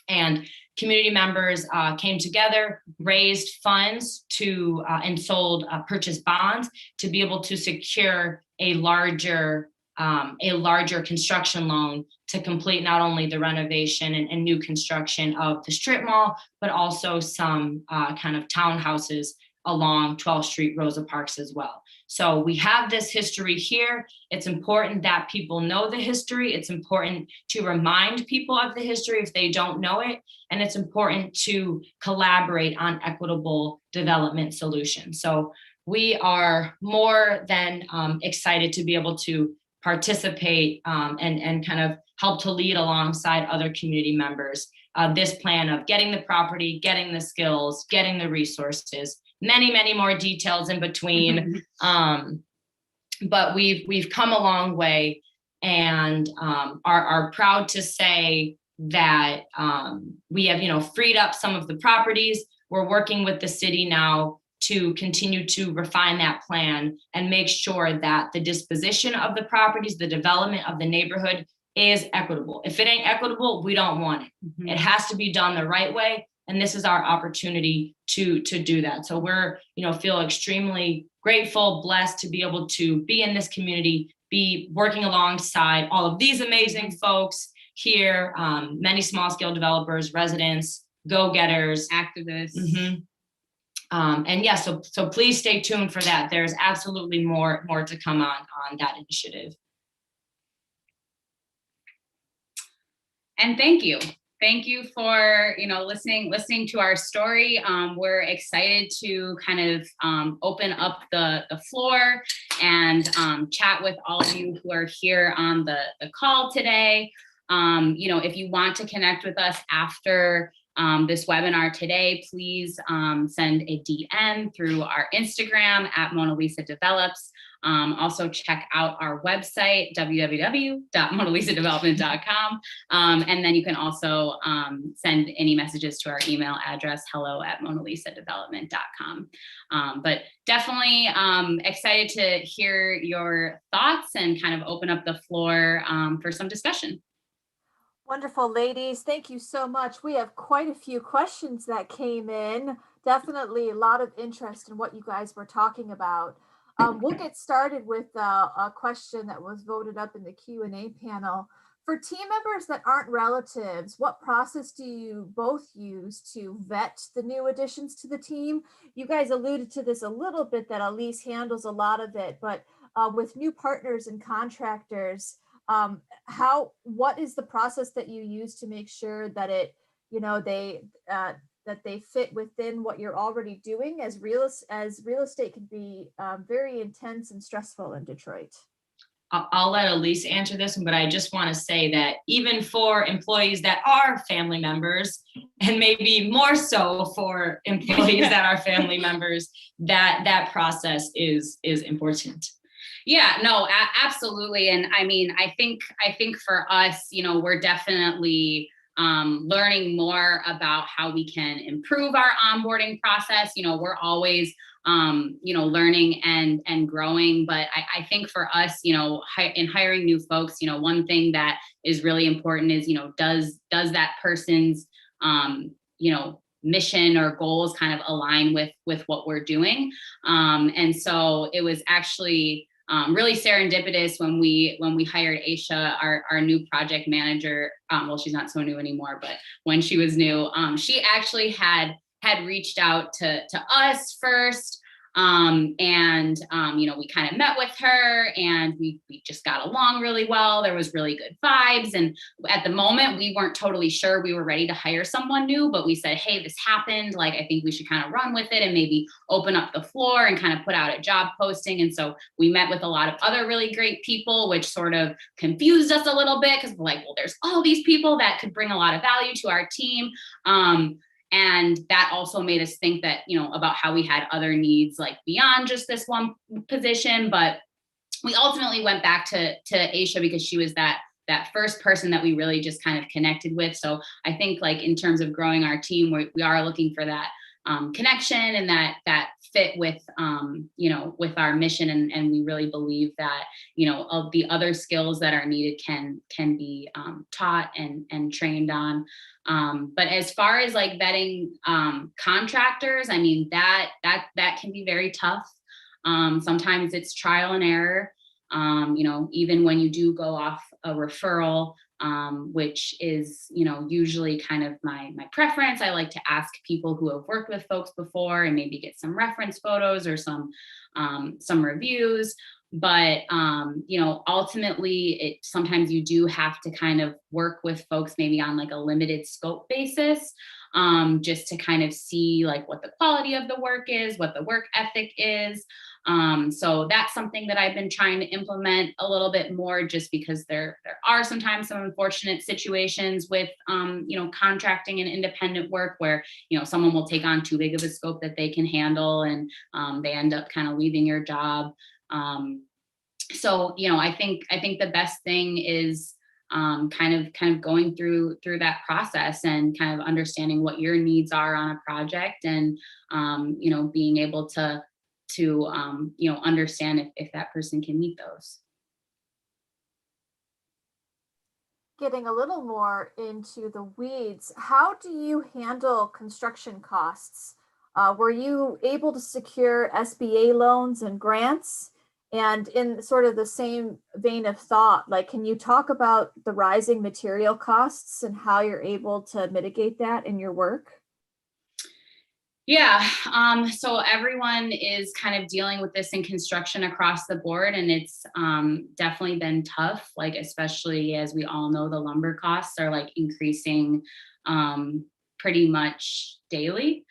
And community members came together, raised funds to and sold purchase bonds to be able to secure a larger construction loan to complete not only the renovation and new construction of the strip mall, but also some kind of townhouses along 12th Street, Rosa Parks as well. So we have this history here. It's important that people know the history. It's important to remind people of the history if they don't know it. And it's important to collaborate on equitable development solutions. So we are more than excited to be able to participate and kind of help to lead alongside other community members this plan of getting the property, getting the skills, getting the resources, many more details in between. But we've come a long way and are proud to say that we have freed up some of the properties. We're working with the city now to continue to refine that plan and make sure that the disposition of the properties, the development of the neighborhood is equitable. If it ain't equitable, we don't want it. It has to be done the right way. And this is our opportunity to do that. So we're, feel extremely grateful, blessed to be able to be in this community, be working alongside all of these amazing folks here, many small scale developers, residents, go-getters, activists. And yeah, so please stay tuned for that. There's absolutely more to come on that initiative. And thank you for listening to our story. We're excited to kind of open up the floor and chat with all of you who are here on the call today. If you want to connect with us after this webinar today, please send a DM through our Instagram at Mona Lisa Develops. Also check out our website, www.monalisadevelopment.com. And then you can also send any messages to our email address, hello@monalisadevelopment.com. But definitely excited to hear your thoughts and kind of open up the floor for some discussion. Wonderful, ladies. Thank you so much. We have quite a few questions that came in. Definitely a lot of interest in what you guys were talking about. We'll get started with a question that was voted up in the Q&A panel. For team members that aren't relatives, what process do you both use to vet the new additions to the team? You guys alluded to this a little bit, that Elise handles a lot of it, but with new partners and contractors, what is the process that you use to make sure that that they fit within what you're already doing, as real estate can be very intense and stressful in Detroit? I'll let Elise answer this one, but I just want to say that even for employees that are family members, and maybe more so for employees that are family members, that process is important. Yeah, no, absolutely. And I mean, I think for us, we're definitely learning more about how we can improve our onboarding process. We're always, learning and growing. But I think for us, in hiring new folks, one thing that is really important is, does that person's, mission or goals kind of align with what we're doing. And so it was actually really serendipitous when we hired Aisha, our new project manager. Well, she's not so new anymore, but when she was new, she actually had reached out to us first. We kind of met with her, and we just got along really well. There was really good vibes. And at the moment, we weren't totally sure we were ready to hire someone new, but we said, hey, this happened. Like, I think we should kind of run with it and maybe open up the floor and kind of put out a job posting. And so we met with a lot of other really great people, which sort of confused us a little bit, because we're like, well, there's all these people that could bring a lot of value to our team. And that also made us think that, about how we had other needs, like beyond just this one position. But we ultimately went back to Aisha because she was that first person that we really just kind of connected with. So I think, like, in terms of growing our team, we are looking for that connection and that fit with, with our mission. And we really believe that, of the other skills that are needed can be taught and trained on. But as far as like vetting contractors, I mean, that can be very tough. Sometimes it's trial and error. Even when you do go off a referral, which is, usually kind of my preference. I like to ask people who have worked with folks before and maybe get some reference photos or some reviews. But, ultimately sometimes you do have to kind of work with folks maybe on like a limited scope basis, just to kind of see like what the quality of the work is, what the work ethic is. So that's something that I've been trying to implement a little bit more, just because there are sometimes some unfortunate situations with, contracting and independent work where, someone will take on too big of a scope that they can handle, and they end up kind of leaving your job. So, I think the best thing is kind of going through that process and kind of understanding what your needs are on a project, and being able to understand if that person can meet those. getting a little more into the weeds, how do you handle construction costs? Were you able to secure SBA loans and grants? And in sort of the same vein of thought, like, can you talk about the rising material costs and how you're able to mitigate that in your work? Yeah, so everyone is kind of dealing with this in construction across the board, and it's definitely been tough, like, especially as we all know, the lumber costs are like increasing pretty much daily.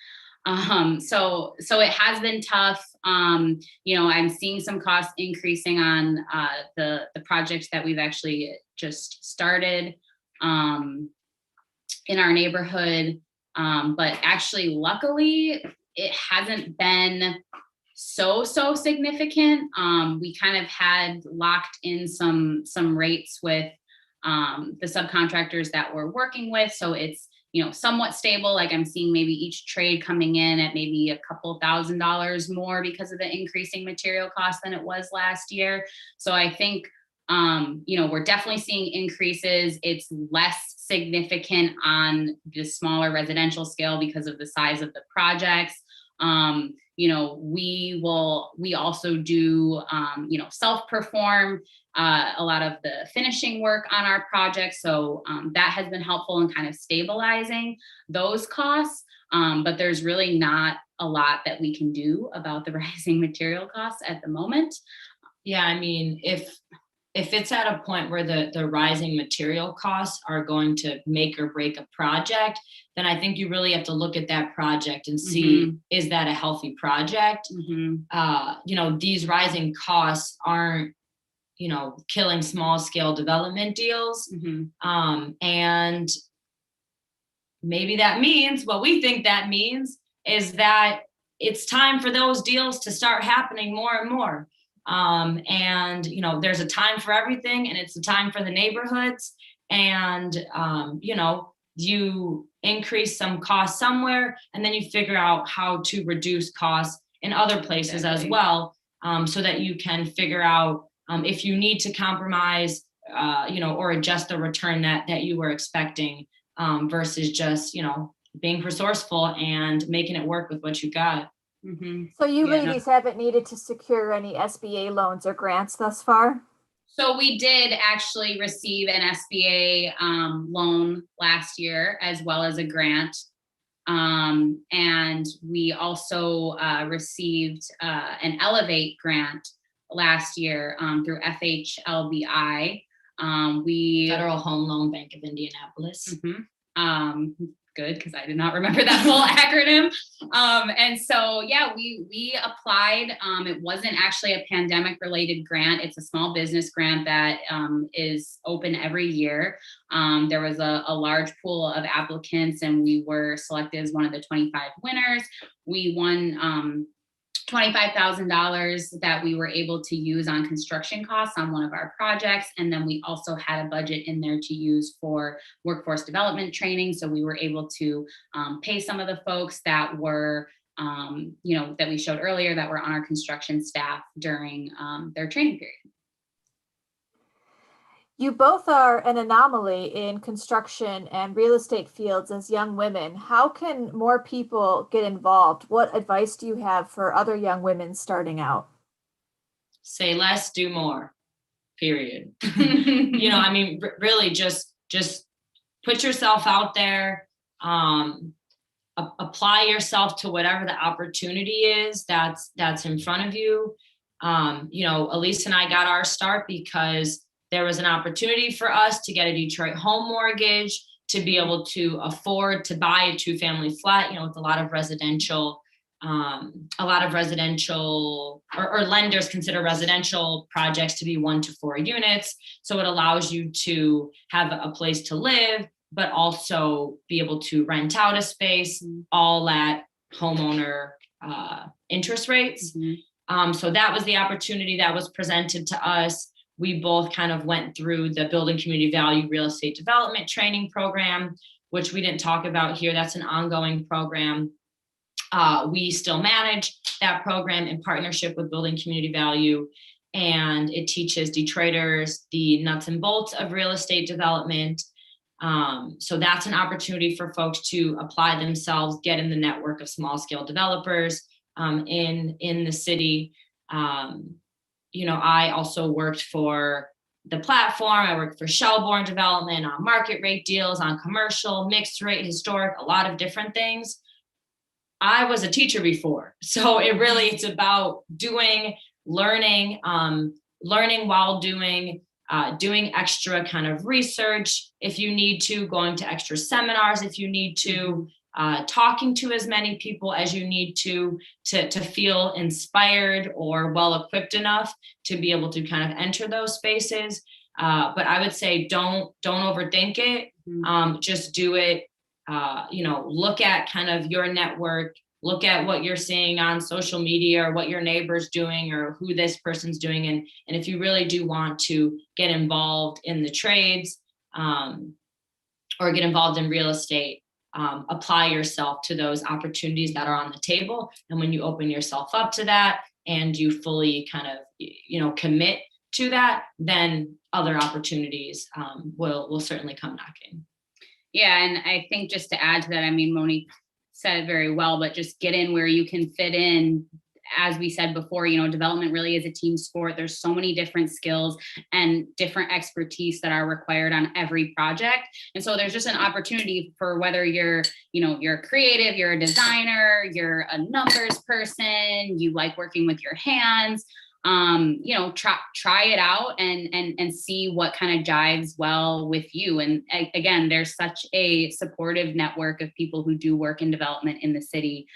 So it has been tough. I'm seeing some costs increasing on the projects that we've actually just started in our neighborhood. But actually, luckily, it hasn't been so significant. We kind of had locked in some rates with the subcontractors that we're working with, so it's somewhat stable. Like, I'm seeing maybe each trade coming in at maybe a couple $1,000s more because of the increasing material cost than it was last year. So I think we're definitely seeing increases. It's less significant on the smaller residential scale because of the size of the projects. We also do, self-perform a lot of the finishing work on our projects. So that has been helpful in kind of stabilizing those costs. But there's really not a lot that we can do about the rising material costs at the moment. Yeah, I mean, if it's at a point where the rising material costs are going to make or break a project, then I think you really have to look at that project and see, is that a healthy project? These rising costs aren't, killing small scale development deals. And maybe that means, what we think that means is that it's time for those deals to start happening more and more. There's a time for everything, and it's a time for the neighborhoods. And, you increase some costs somewhere, and then you figure out how to reduce costs in other places as well, so that you can figure out if you need to compromise, or adjust the return that you were expecting, versus just, being resourceful and making it work with what you got. So you ladies haven't needed to secure any SBA loans or grants thus far? So we did actually receive an SBA loan last year, as well as a grant. And we also received an Elevate grant last year through FHLBI. Federal Home Loan Bank of Indianapolis. Good, because I did not remember that whole acronym. And so, yeah, we applied. It wasn't actually a pandemic related grant. It's a small business grant that is open every year. There was a large pool of applicants, and we were selected as one of the 25 winners. We won $25,000 that we were able to use on construction costs on one of our projects. And then we also had a budget in there to use for workforce development training. So we were able to pay some of the folks that were, that we showed earlier, that were on our construction staff during their training period. You both are an anomaly in construction and real estate fields as young women. How can more people get involved? What advice do you have for other young women starting out? Say less, do more, period. Really just put yourself out there, apply yourself to whatever the opportunity is that's in front of you. Elise and I got our start because there was an opportunity for us to get a Detroit home mortgage, to be able to afford to buy a 2-family flat, with a lot of residential, or lenders consider residential projects to be 1 to 4 units. So it allows you to have a place to live, but also be able to rent out a space, all at homeowner interest rates. So that was the opportunity that was presented to us. We both kind of went through the Building Community Value Real Estate Development Training Program, which we didn't talk about here. That's an ongoing program. We still manage that program in partnership with Building Community Value. and it teaches Detroiters the nuts and bolts of real estate development. So that's an opportunity for folks to apply themselves, get in the network of small scale developers in the city. I also worked for the platform. I worked for Shelbourne Development on market rate deals, on commercial, mixed rate, historic, a lot of different things. I was a teacher before. So it's about learning while doing extra kind of research if you need to, going to extra seminars if you need to, talking to as many people as you need to feel inspired or well equipped enough to be able to kind of enter those spaces. But I would say don't overthink it. Just do it. Look at kind of your network, look at what you're seeing on social media or what your neighbor's doing or who this person's doing. And if you really do want to get involved in the trades or get involved in real estate, apply yourself to those opportunities that are on the table. And when you open yourself up to that and you fully kind of, commit to that, then other opportunities will certainly come knocking. Yeah. And I think just to add to that, I mean, Monique said it very well, but just get in where you can fit in. As we said before, development really is a team sport. There's so many different skills and different expertise that are required on every project. And so there's just an opportunity for whether you're creative, you're a designer, you're a numbers person, you like working with your hands, try it out and see what kind of jives well with you. And again, there's such a supportive network of people who do work in development in the city.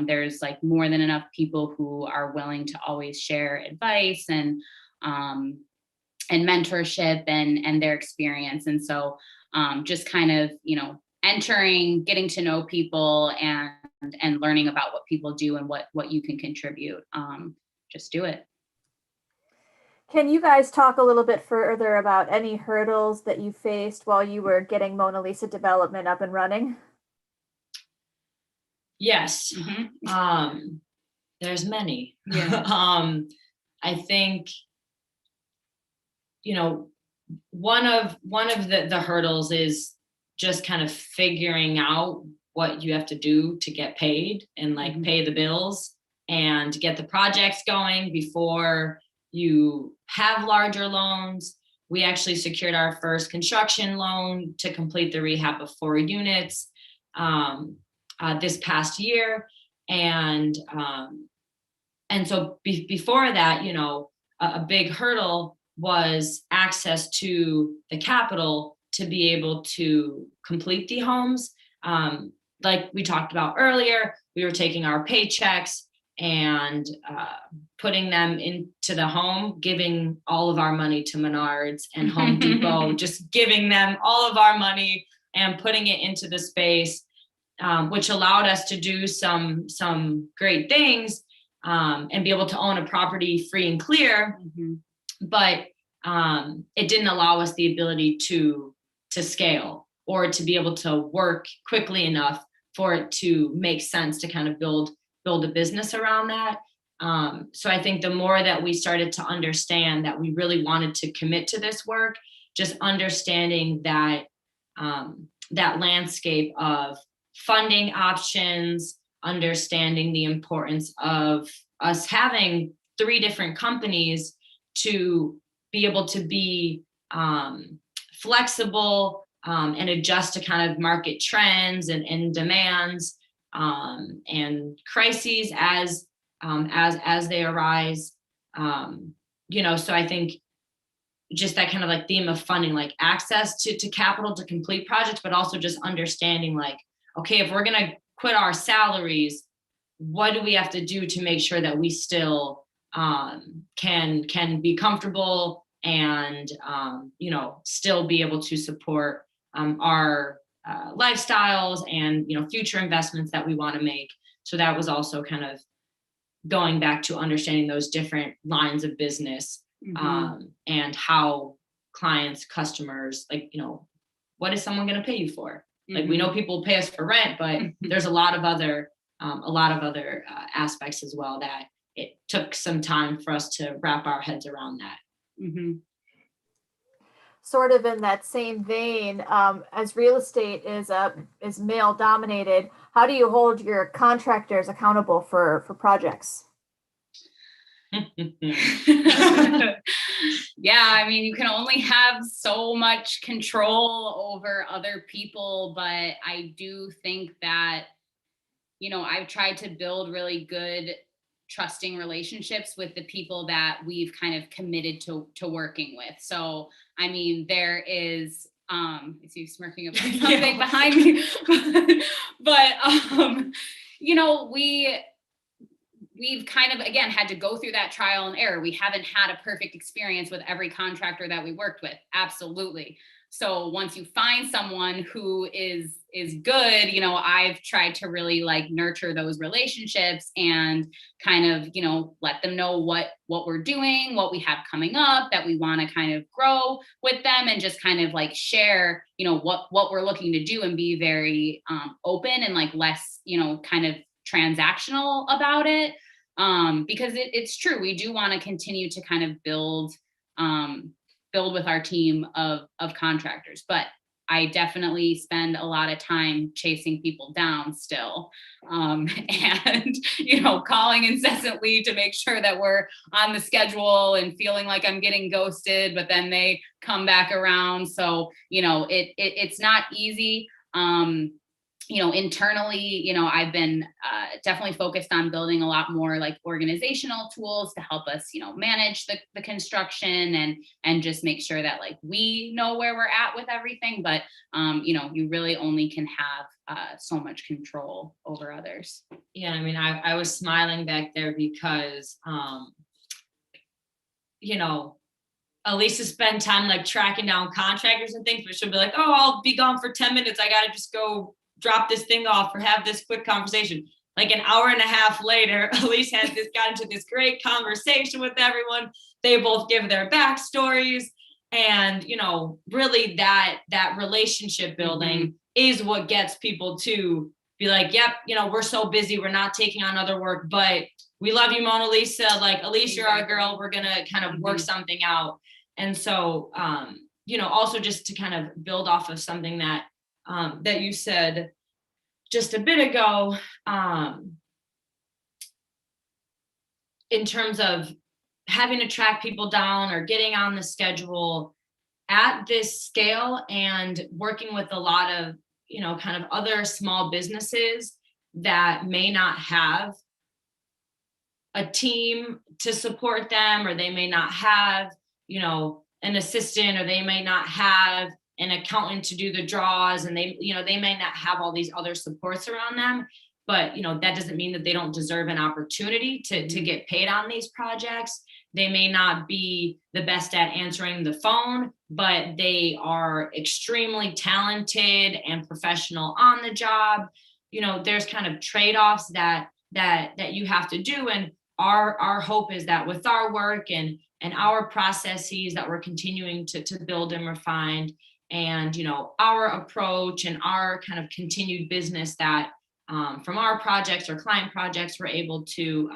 There's like more than enough people who are willing to always share advice and mentorship and their experience. And so just kind of, entering, getting to know people and learning about what people do and what you can contribute. Just do it. Can you guys talk a little bit further about any hurdles that you faced while you were getting Mona Lisa development up and running? Yes. Mm-hmm. There's many. Yeah. I think, one of the hurdles is just kind of figuring out what you have to do to get paid and pay the bills and get the projects going before you have larger loans. We actually secured our first construction loan to complete the rehab of 4 units this past year. And so before that, a big hurdle was access to the capital to be able to complete the homes. Like we talked about earlier, we were taking our paychecks and putting them into the home, giving all of our money to Menards and Home Depot, just giving them all of our money and putting it into the space, which allowed us to do some great things and be able to own a property free and clear. Mm-hmm. But it didn't allow us the ability to scale or to be able to work quickly enough for it to make sense to kind of build a business around that. So I think the more that we started to understand that we really wanted to commit to this work, just understanding that that landscape of funding options, understanding the importance of us having 3 different companies to be able to be flexible and adjust to kind of market trends and demands and crises as they arise. So I think just that kind of theme of funding, access to capital to complete projects, but also just understanding okay, if we're going to quit our salaries, what do we have to do to make sure that we still can be comfortable and, still be able to support our lifestyles and, future investments that we want to make. So that was also kind of going back to understanding those different lines of business, mm-hmm. And how clients, customers, what is someone going to pay you for? Mm-hmm. We know people pay us for rent, but there's a lot of other aspects as well that it took some time for us to wrap our heads around that. Mm-hmm. Sort of in that same vein, as real estate is male dominated, how do you hold your contractors accountable for projects? Yeah, I mean, you can only have so much control over other people, but I do think that, I've tried to build really good, trusting relationships with the people that we've kind of committed to working with. So, I mean, there is, is he smirking about something behind me? but we've kind of, again, had to go through that trial and error. We haven't had a perfect experience with every contractor that we worked with. Absolutely. So once you find someone who is good, I've tried to really like nurture those relationships and kind of, let them know what we're doing, what we have coming up, that we want to kind of grow with them, and just kind of like share, what we're looking to do, and be very open and like less, kind of transactional about it. Because it's true. We do want to continue to kind of build with our team of contractors, but I definitely spend a lot of time chasing people down still, and calling incessantly to make sure that we're on the schedule, and feeling like I'm getting ghosted, but then they come back around. So it's not easy. Internally, I've been definitely focused on building a lot more like organizational tools to help us, manage the construction, and just make sure that like we know where we're at with everything. But, you really only can have so much control over others. Yeah, I mean, I was smiling back there because, Elisa spend time like tracking down contractors and things, but she'll be like, oh, I'll be gone for 10 minutes. I got to just go drop this thing off or have this quick conversation. Like an hour and a half later, Elise got into this great conversation with everyone. They both give their backstories, and really that relationship building is what gets people to be like, yep, we're so busy, we're not taking on other work, but we love you, Mona Lisa. Like, Elise, you're our girl. We're gonna kind of work something out. And so, also just to kind of build off of something that you said just a bit ago, in terms of having to track people down or getting on the schedule at this scale, and working with a lot of, kind of other small businesses that may not have a team to support them, or they may not have, an assistant, or they may not have an accountant to do the draws, and they may not have all these other supports around them. But that doesn't mean that they don't deserve an opportunity to get paid on these projects. They may not be the best at answering the phone, but they are extremely talented and professional on the job. There's kind of trade-offs that you have to do. And our hope is that with our work and our processes that we're continuing to build and refine, and our approach and our kind of continued business, that from our projects or client projects, we're able to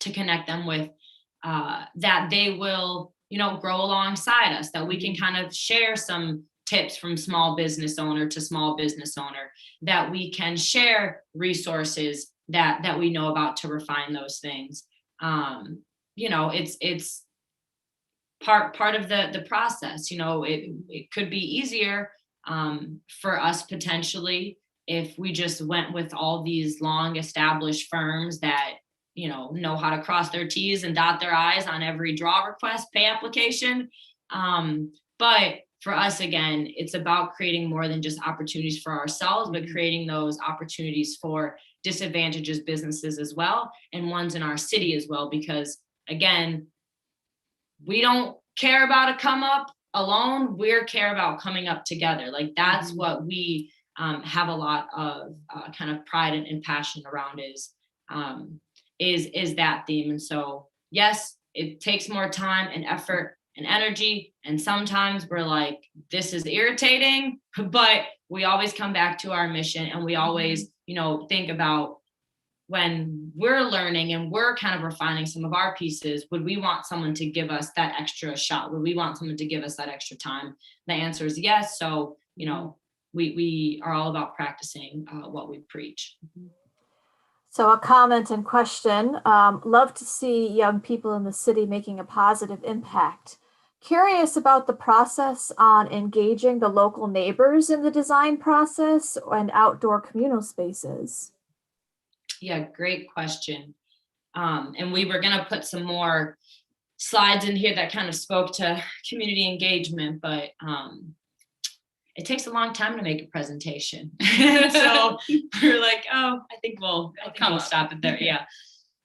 connect them with that they will grow alongside us, that we can kind of share some tips from small business owner to small business owner, that we can share resources that we know about to refine those things. It's part of the process. It could be easier for us potentially if we just went with all these long established firms that know how to cross their T's and dot their I's on every draw request, pay application. But for us, again, it's about creating more than just opportunities for ourselves, but creating those opportunities for disadvantaged businesses as well, and ones in our city as well. Because again, we don't care about a come up alone. We care about coming up together. Like, that's what we have a lot of kind of pride and passion around, is that theme. And so, yes, it takes more time and effort and energy. And sometimes we're like, this is irritating, but we always come back to our mission, and we always, think about when we're learning and we're kind of refining some of our pieces, would we want someone to give us that extra shot? Would we want someone to give us that extra time? The answer is yes. So, we are all about practicing what we preach. So a comment and question, love to see young people in the city making a positive impact. Curious about the process on engaging the local neighbors in the design process and outdoor communal spaces. Yeah, great question. And we were going to put some more slides in here that kind of spoke to community engagement, but it takes a long time to make a presentation. So we're like, oh, I think we'll stop it there. Yeah.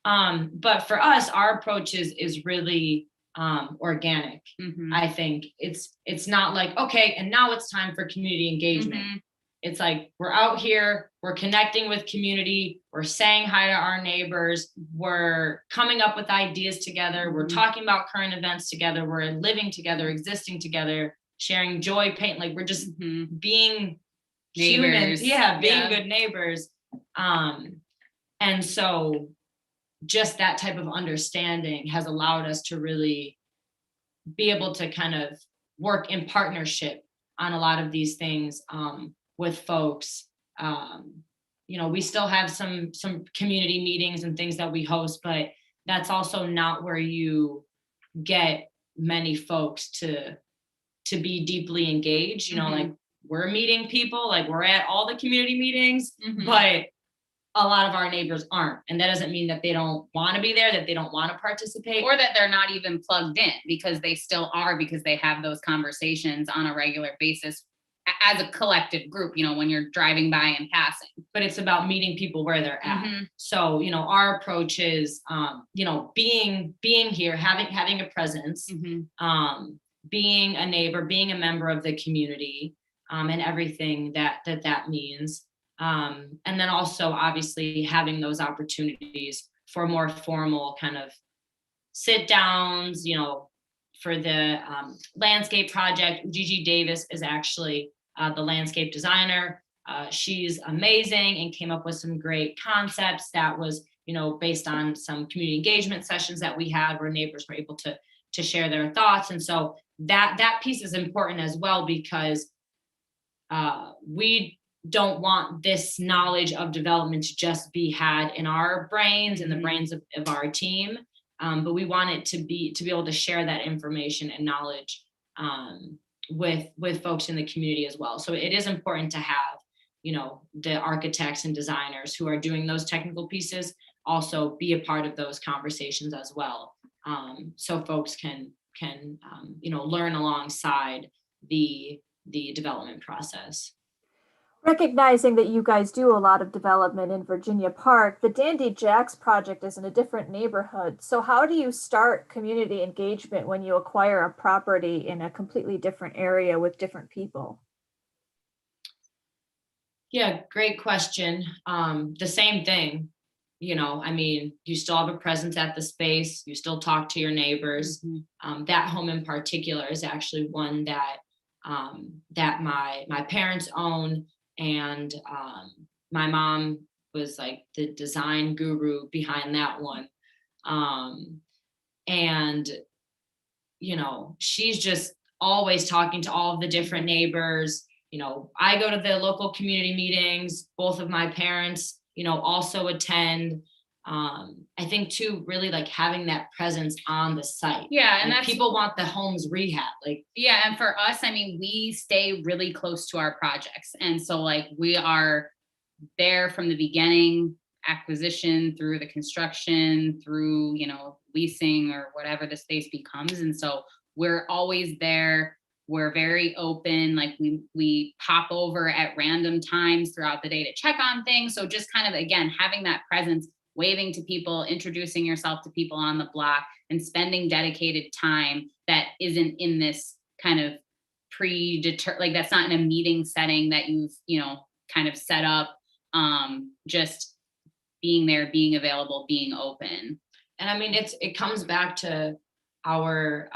But for us, our approach is really organic. Mm-hmm. I think it's not like, okay, and now it's time for community engagement. Mm-hmm. It's like, we're out here, we're connecting with community, we're saying hi to our neighbors, we're coming up with ideas together, we're talking about current events together, we're living together, existing together, sharing joy, pain, like we're just being neighbors. Human, being good neighbors. And so just that type of understanding has allowed us to really be able to kind of work in partnership on a lot of these things with folks. We still have some community meetings and things that we host, but that's also not where you get many folks to be deeply engaged. Like, we're meeting people, like we're at all the community meetings, but a lot of our neighbors aren't. And that doesn't mean that they don't want to be there, that they don't want to participate. Or that they're not even plugged in, because they still are, because they have those conversations on a regular basis as a collective group, when you're driving by and passing. But it's about meeting people where they're at. So, our approach is, being here, having a presence, being a neighbor, being a member of the community, and everything that means. And then also obviously having those opportunities for more formal kind of sit downs, for the landscape project. Gigi Davis is actually the landscape designer. She's amazing and came up with some great concepts that was, based on some community engagement sessions that we had where neighbors were able to share their thoughts. And so that piece is important as well, because we don't want this knowledge of development to just be had in our brains and the brains of our team. But we want it to be able to share that information and knowledge with folks in the community as well. So it is important to have, the architects and designers who are doing those technical pieces also be a part of those conversations as well. So folks can learn alongside the development process. Recognizing that you guys do a lot of development in Virginia Park, the Dandy Jacks project is in a different neighborhood. So how do you start community engagement when you acquire a property in a completely different area with different people? Yeah, great question. The same thing, you still have a presence at the space, you still talk to your neighbors. That home in particular is actually one that my parents own. And my mom was like the design guru behind that one. And, she's just always talking to all of the different neighbors. I go to the local community meetings. Both of my parents, also attend. I think too, really like having that presence on the site. Yeah. And like, people want the homes rehab. Yeah. And for us, we stay really close to our projects. And so we are there from the beginning, acquisition through the construction, through, leasing or whatever the space becomes. And so we're always there. We're very open. We pop over at random times throughout the day to check on things. So just kind of, again, having that presence, waving to people, introducing yourself to people on the block, and spending dedicated time that isn't in this kind of that's not in a meeting setting that you've, kind of set up. Just being there, being available, being open. And it comes back to our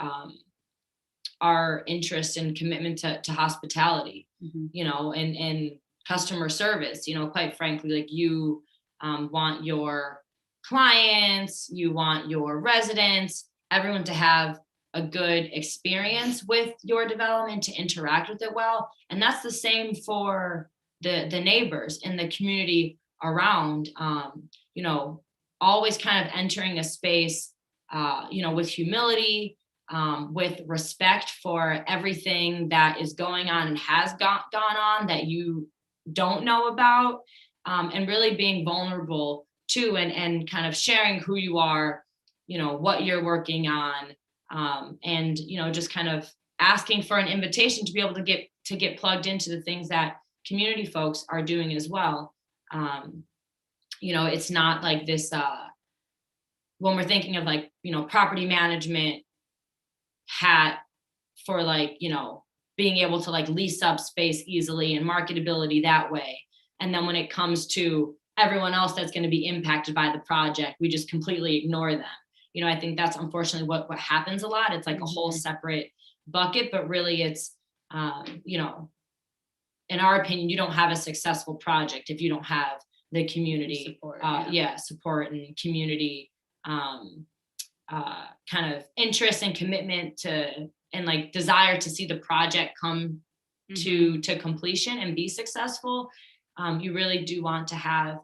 interest and commitment to hospitality, and customer service, quite frankly, want your clients, you want your residents, everyone to have a good experience with your development, to interact with it well. And that's the same for the neighbors in the community around, always kind of entering a space, with humility, with respect for everything that is going on and has gone on that you don't know about, and really being vulnerable to and kind of sharing who you are, what you're working on, and just kind of asking for an invitation to be able to get plugged into the things that community folks are doing as well. It's not like this, when we're thinking of like, property management hat for like, being able to like lease up space easily and marketability that way. And then when it comes to everyone else that's going to be impacted by the project, we just completely ignore them. I think that's unfortunately what happens a lot. It's like a whole separate bucket, but really it's, in our opinion, you don't have a successful project if you don't have the community support and community kind of interest and commitment to, and like desire to see the project come to completion and be successful. You really do want to have,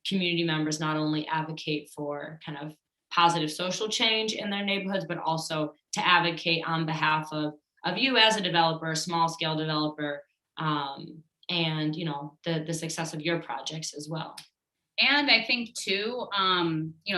community members not only advocate for kind of positive social change in their neighborhoods, but also to advocate on behalf of you as a developer, small scale developer, and the success of your projects as well. And I think too,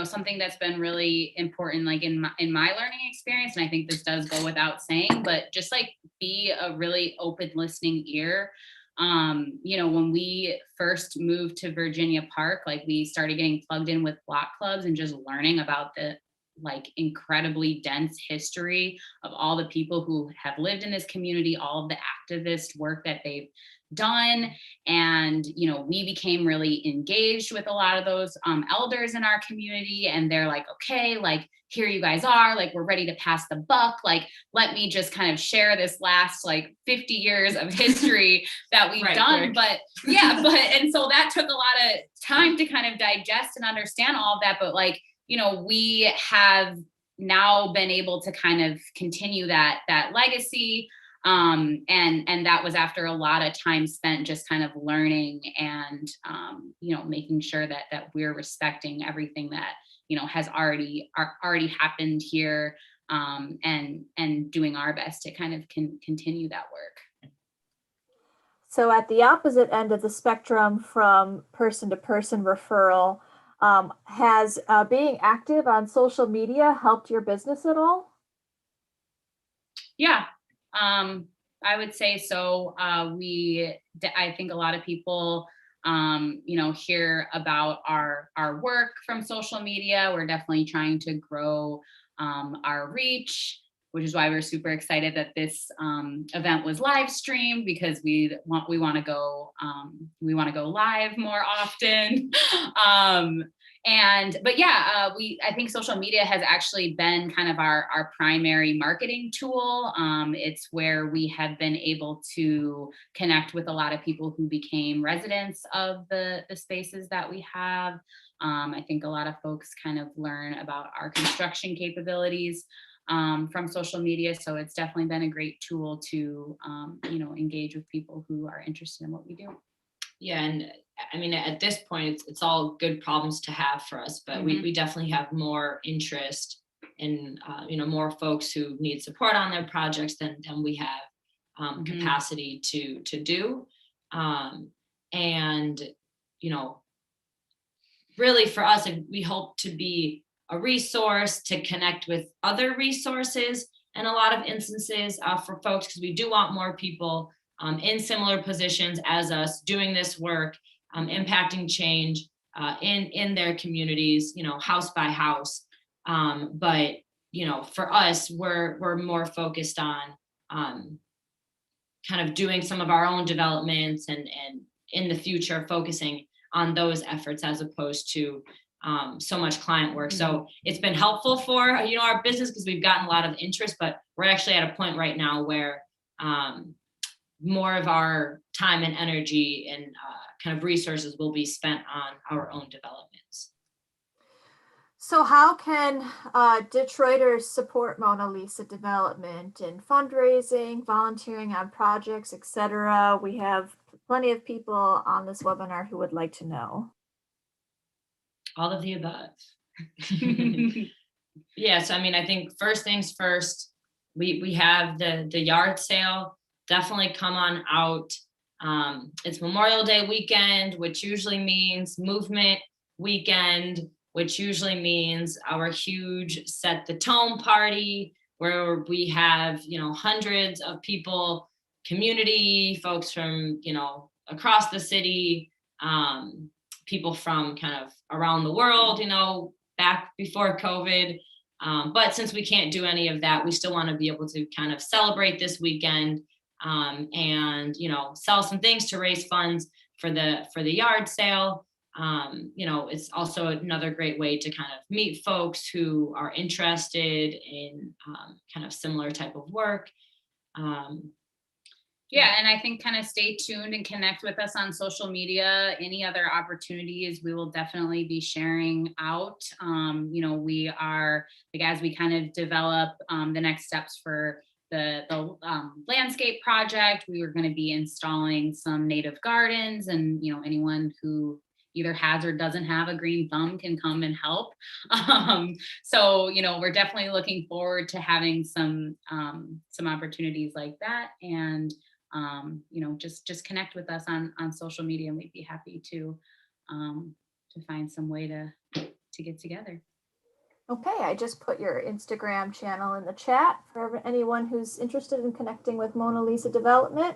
something that's been really important, like in my learning experience, and I think this does go without saying, but just like be a really open listening ear. When we first moved to Virginia Park, like we started getting plugged in with block clubs and just learning about the like incredibly dense history of all the people who have lived in this community, all of the activist work that they've done. And, we became really engaged with a lot of those elders in our community. And they're like, okay, like, here you guys are, like, we're ready to pass the buck. Like, let me just kind of share this last like 50 years of history that we've done. But and so that took a lot of time to kind of digest and understand all of that. But like, we have now been able to kind of continue that legacy. And that was after a lot of time spent just kind of learning and, making sure that we're respecting everything that, has already happened here, and doing our best to kind of continue that work. So at the opposite end of the spectrum from person to person referral, has being active on social media helped your business at all? Yeah, I would say so. I think a lot of people, hear about our work from social media. We're definitely trying to grow our reach, which is why we're super excited that this event was live streamed, because we want to go live more often. I think social media has actually been kind of our primary marketing tool. It's where we have been able to connect with a lot of people who became residents of the spaces that we have. I think a lot of folks kind of learn about our construction capabilities from social media. So it's definitely been a great tool to, engage with people who are interested in what we do. Yeah, and I mean, at this point, it's all good problems to have for us, but we definitely have more interest in, more folks who need support on their projects than we have capacity to do. And, really for us, we hope to be a resource to connect with other resources in a lot of instances for folks, because we do want more people in similar positions as us doing this work, impacting change in their communities, house by house. But for us, we're more focused on kind of doing some of our own developments and in the future focusing on those efforts as opposed to so much client work. So it's been helpful for our business because we've gotten a lot of interest, but we're actually at a point right now where more of our time and energy and kind of resources will be spent on our own developments. So how can Detroiters support Mona Lisa development in fundraising, volunteering on projects, etc.? We have plenty of people on this webinar who would like to know. All of the above. Yeah, so I mean, I think first things first, we have the yard sale. Definitely come on out. It's Memorial Day weekend, which usually means movement weekend, which usually means our huge set the tone party, where we have, you know, hundreds of people, community folks from, you know, across the city, people from kind of around the world, you know, back before COVID. But since we can't do any of that, we still want to be able to kind of celebrate this weekend, and, you know, sell some things to raise funds for the yard sale. You know, it's also another great way to kind of meet folks who are interested in kind of similar type of work. Yeah, and I think kind of stay tuned and connect with us on social media. Any other opportunities, we will definitely be sharing out. You know, we are, like, as we kind of develop the next steps for the landscape project, we were going to be installing some native gardens, and, you know, anyone who either has or doesn't have a green thumb can come and help. So, you know, we're definitely looking forward to having some opportunities like that. And you know, just connect with us on social media, and we'd be happy to find some way to get together. Okay, I just put your Instagram channel in the chat for anyone who's interested in connecting with Mona Lisa development.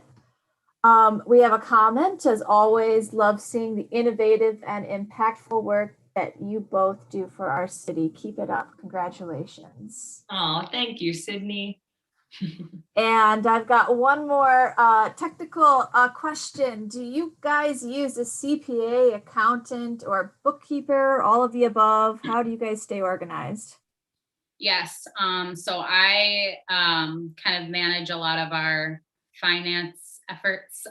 We have a comment, as always, love seeing the innovative and impactful work that you both do for our city. Keep it up. Congratulations. Oh, thank you, Sydney. And I've got one more technical question. Do you guys use a CPA, accountant, or bookkeeper, all of the above? How do you guys stay organized? Yes. So I kind of manage a lot of our finance efforts.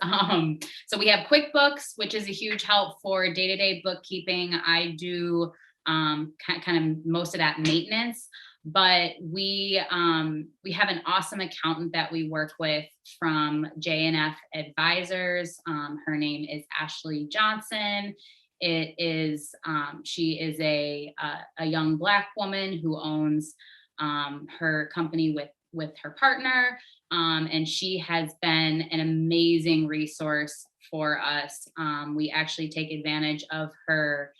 So we have QuickBooks, which is a huge help for day-to-day bookkeeping. I do kind of most of that maintenance. But we have an awesome accountant that we work with from J&F Advisors. Her name is Ashley Johnson. It is she is a young Black woman who owns her company with her partner, and she has been an amazing resource for us. We actually take advantage of her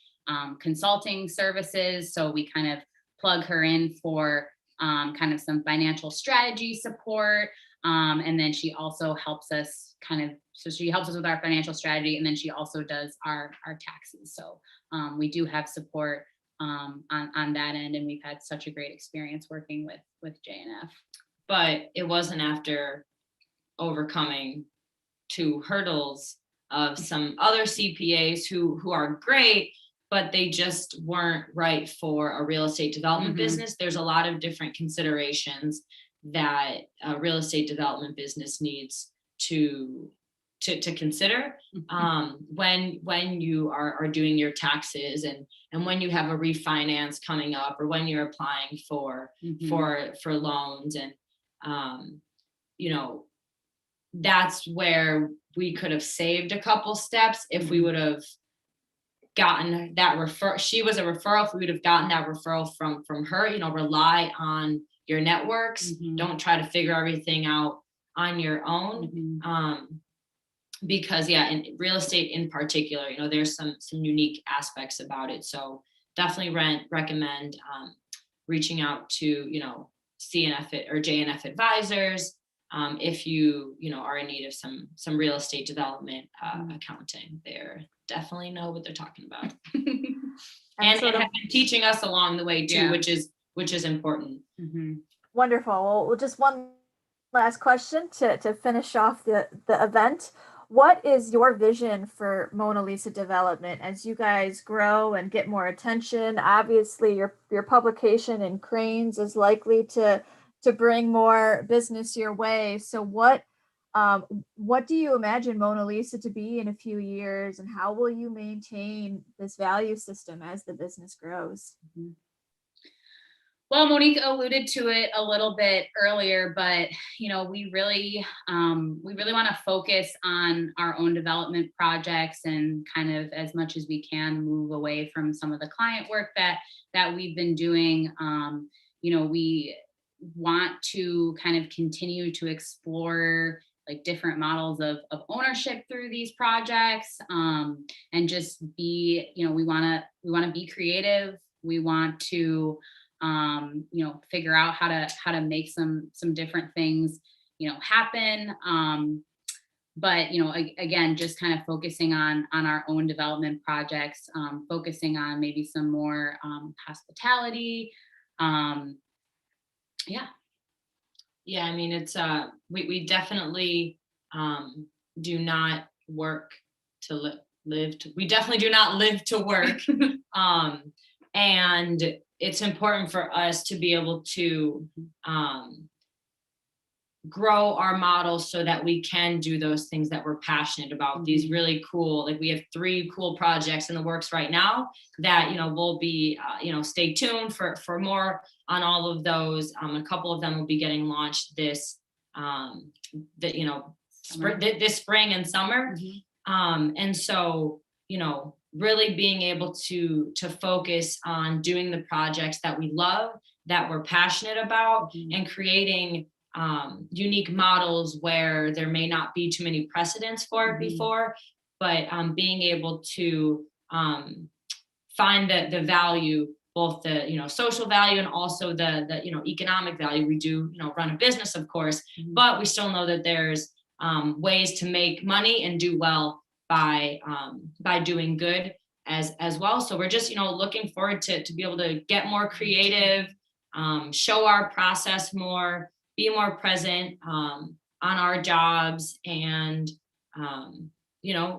consulting services, so we kind of plug her in for kind of some financial strategy support. And then she also helps us so she helps us with our financial strategy, and then she also does our taxes. So we do have support on that end, and we've had such a great experience working with J&F. But it wasn't after overcoming 2 hurdles of some other CPAs who are great, but they just weren't right for a real estate development business. There's a lot of different considerations that a real estate development business needs to consider when you are doing your taxes, and when you have a refinance coming up, or when you're applying for loans. And you know, that's where we could have saved a couple steps if we would have gotten that referral. She was a referral. If we would have gotten that referral from her, you know, rely on your networks. Don't try to figure everything out on your own. Because in real estate in particular, you know, there's some unique aspects about it. So definitely recommend reaching out to, you know, CNF or J&F Advisors if you know, are in need of some real estate development accounting. They're definitely know what they're talking about. and have been teaching us along the way too, which is important. Wonderful. Well, just one last question to finish off the event. What is your vision for Mona Lisa development as you guys grow and get more attention? Obviously, your publication in Cranes is likely to bring more business your way. So what What do you imagine Mona Lisa to be in a few years, and how will you maintain this value system as the business grows? Well, Monique alluded to it a little bit earlier, but we really want to focus on our own development projects and kind of as much as we can move away from some of the client work that we've been doing. We want to kind of continue to explore like different models of ownership through these projects, and just be, we want to be creative. We want to figure out how to make some different things, happen. But, again, just kind of focusing on our own development projects, focusing on maybe some more hospitality. Yeah. Yeah, I mean, it's we definitely do not work to live to, we definitely do not live to work. And it's important for us to be able to grow our models so that we can do those things that we're passionate about. These really cool, like we have 3 cool projects in the works right now that, we'll be, stay tuned for more on all of those. A couple of them will be getting launched this, this spring and summer. And so, really being able to focus on doing the projects that we love, that we're passionate about, and creating unique models where there may not be too many precedents for it before, but being able to find the value, both the social value and also the economic value. We do run a business, of course, but we still know that there's ways to make money and do well by doing good as well. So we're just looking forward to be able to get more creative, show our process more, be more present on our jobs, and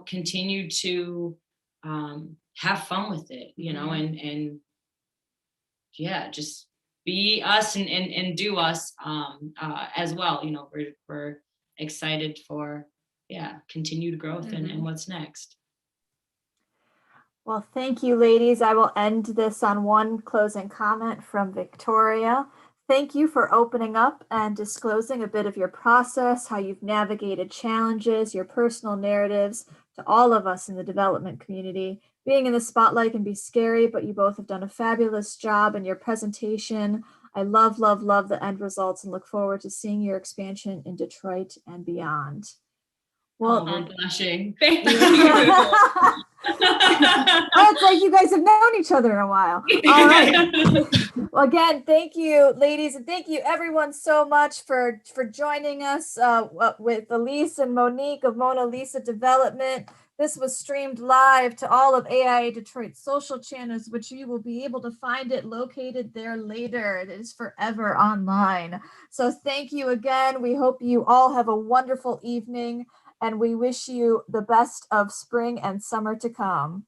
continue to have fun with it, and yeah, just be us and do us as well. We're excited for continued growth and what's next. Well, thank you, ladies. I will end this on one closing comment from Victoria. Thank you for opening up and disclosing a bit of your process, how you've navigated challenges, your personal narratives to all of us in the development community. Being in the spotlight can be scary, but you both have done a fabulous job in your presentation. I love, love, love the end results and look forward to seeing your expansion in Detroit and beyond. Well, we're blushing. Thank you. Oh, it's like you guys have known each other a while. All right. Well, again, thank you, ladies, and thank you everyone so much for joining us with Elise and Monique of Mona Lisa Development. This was streamed live to all of AIA Detroit social channels, which you will be able to find it located there later. It is forever online. So thank you again. We hope you all have a wonderful evening, and we wish you the best of spring and summer to come.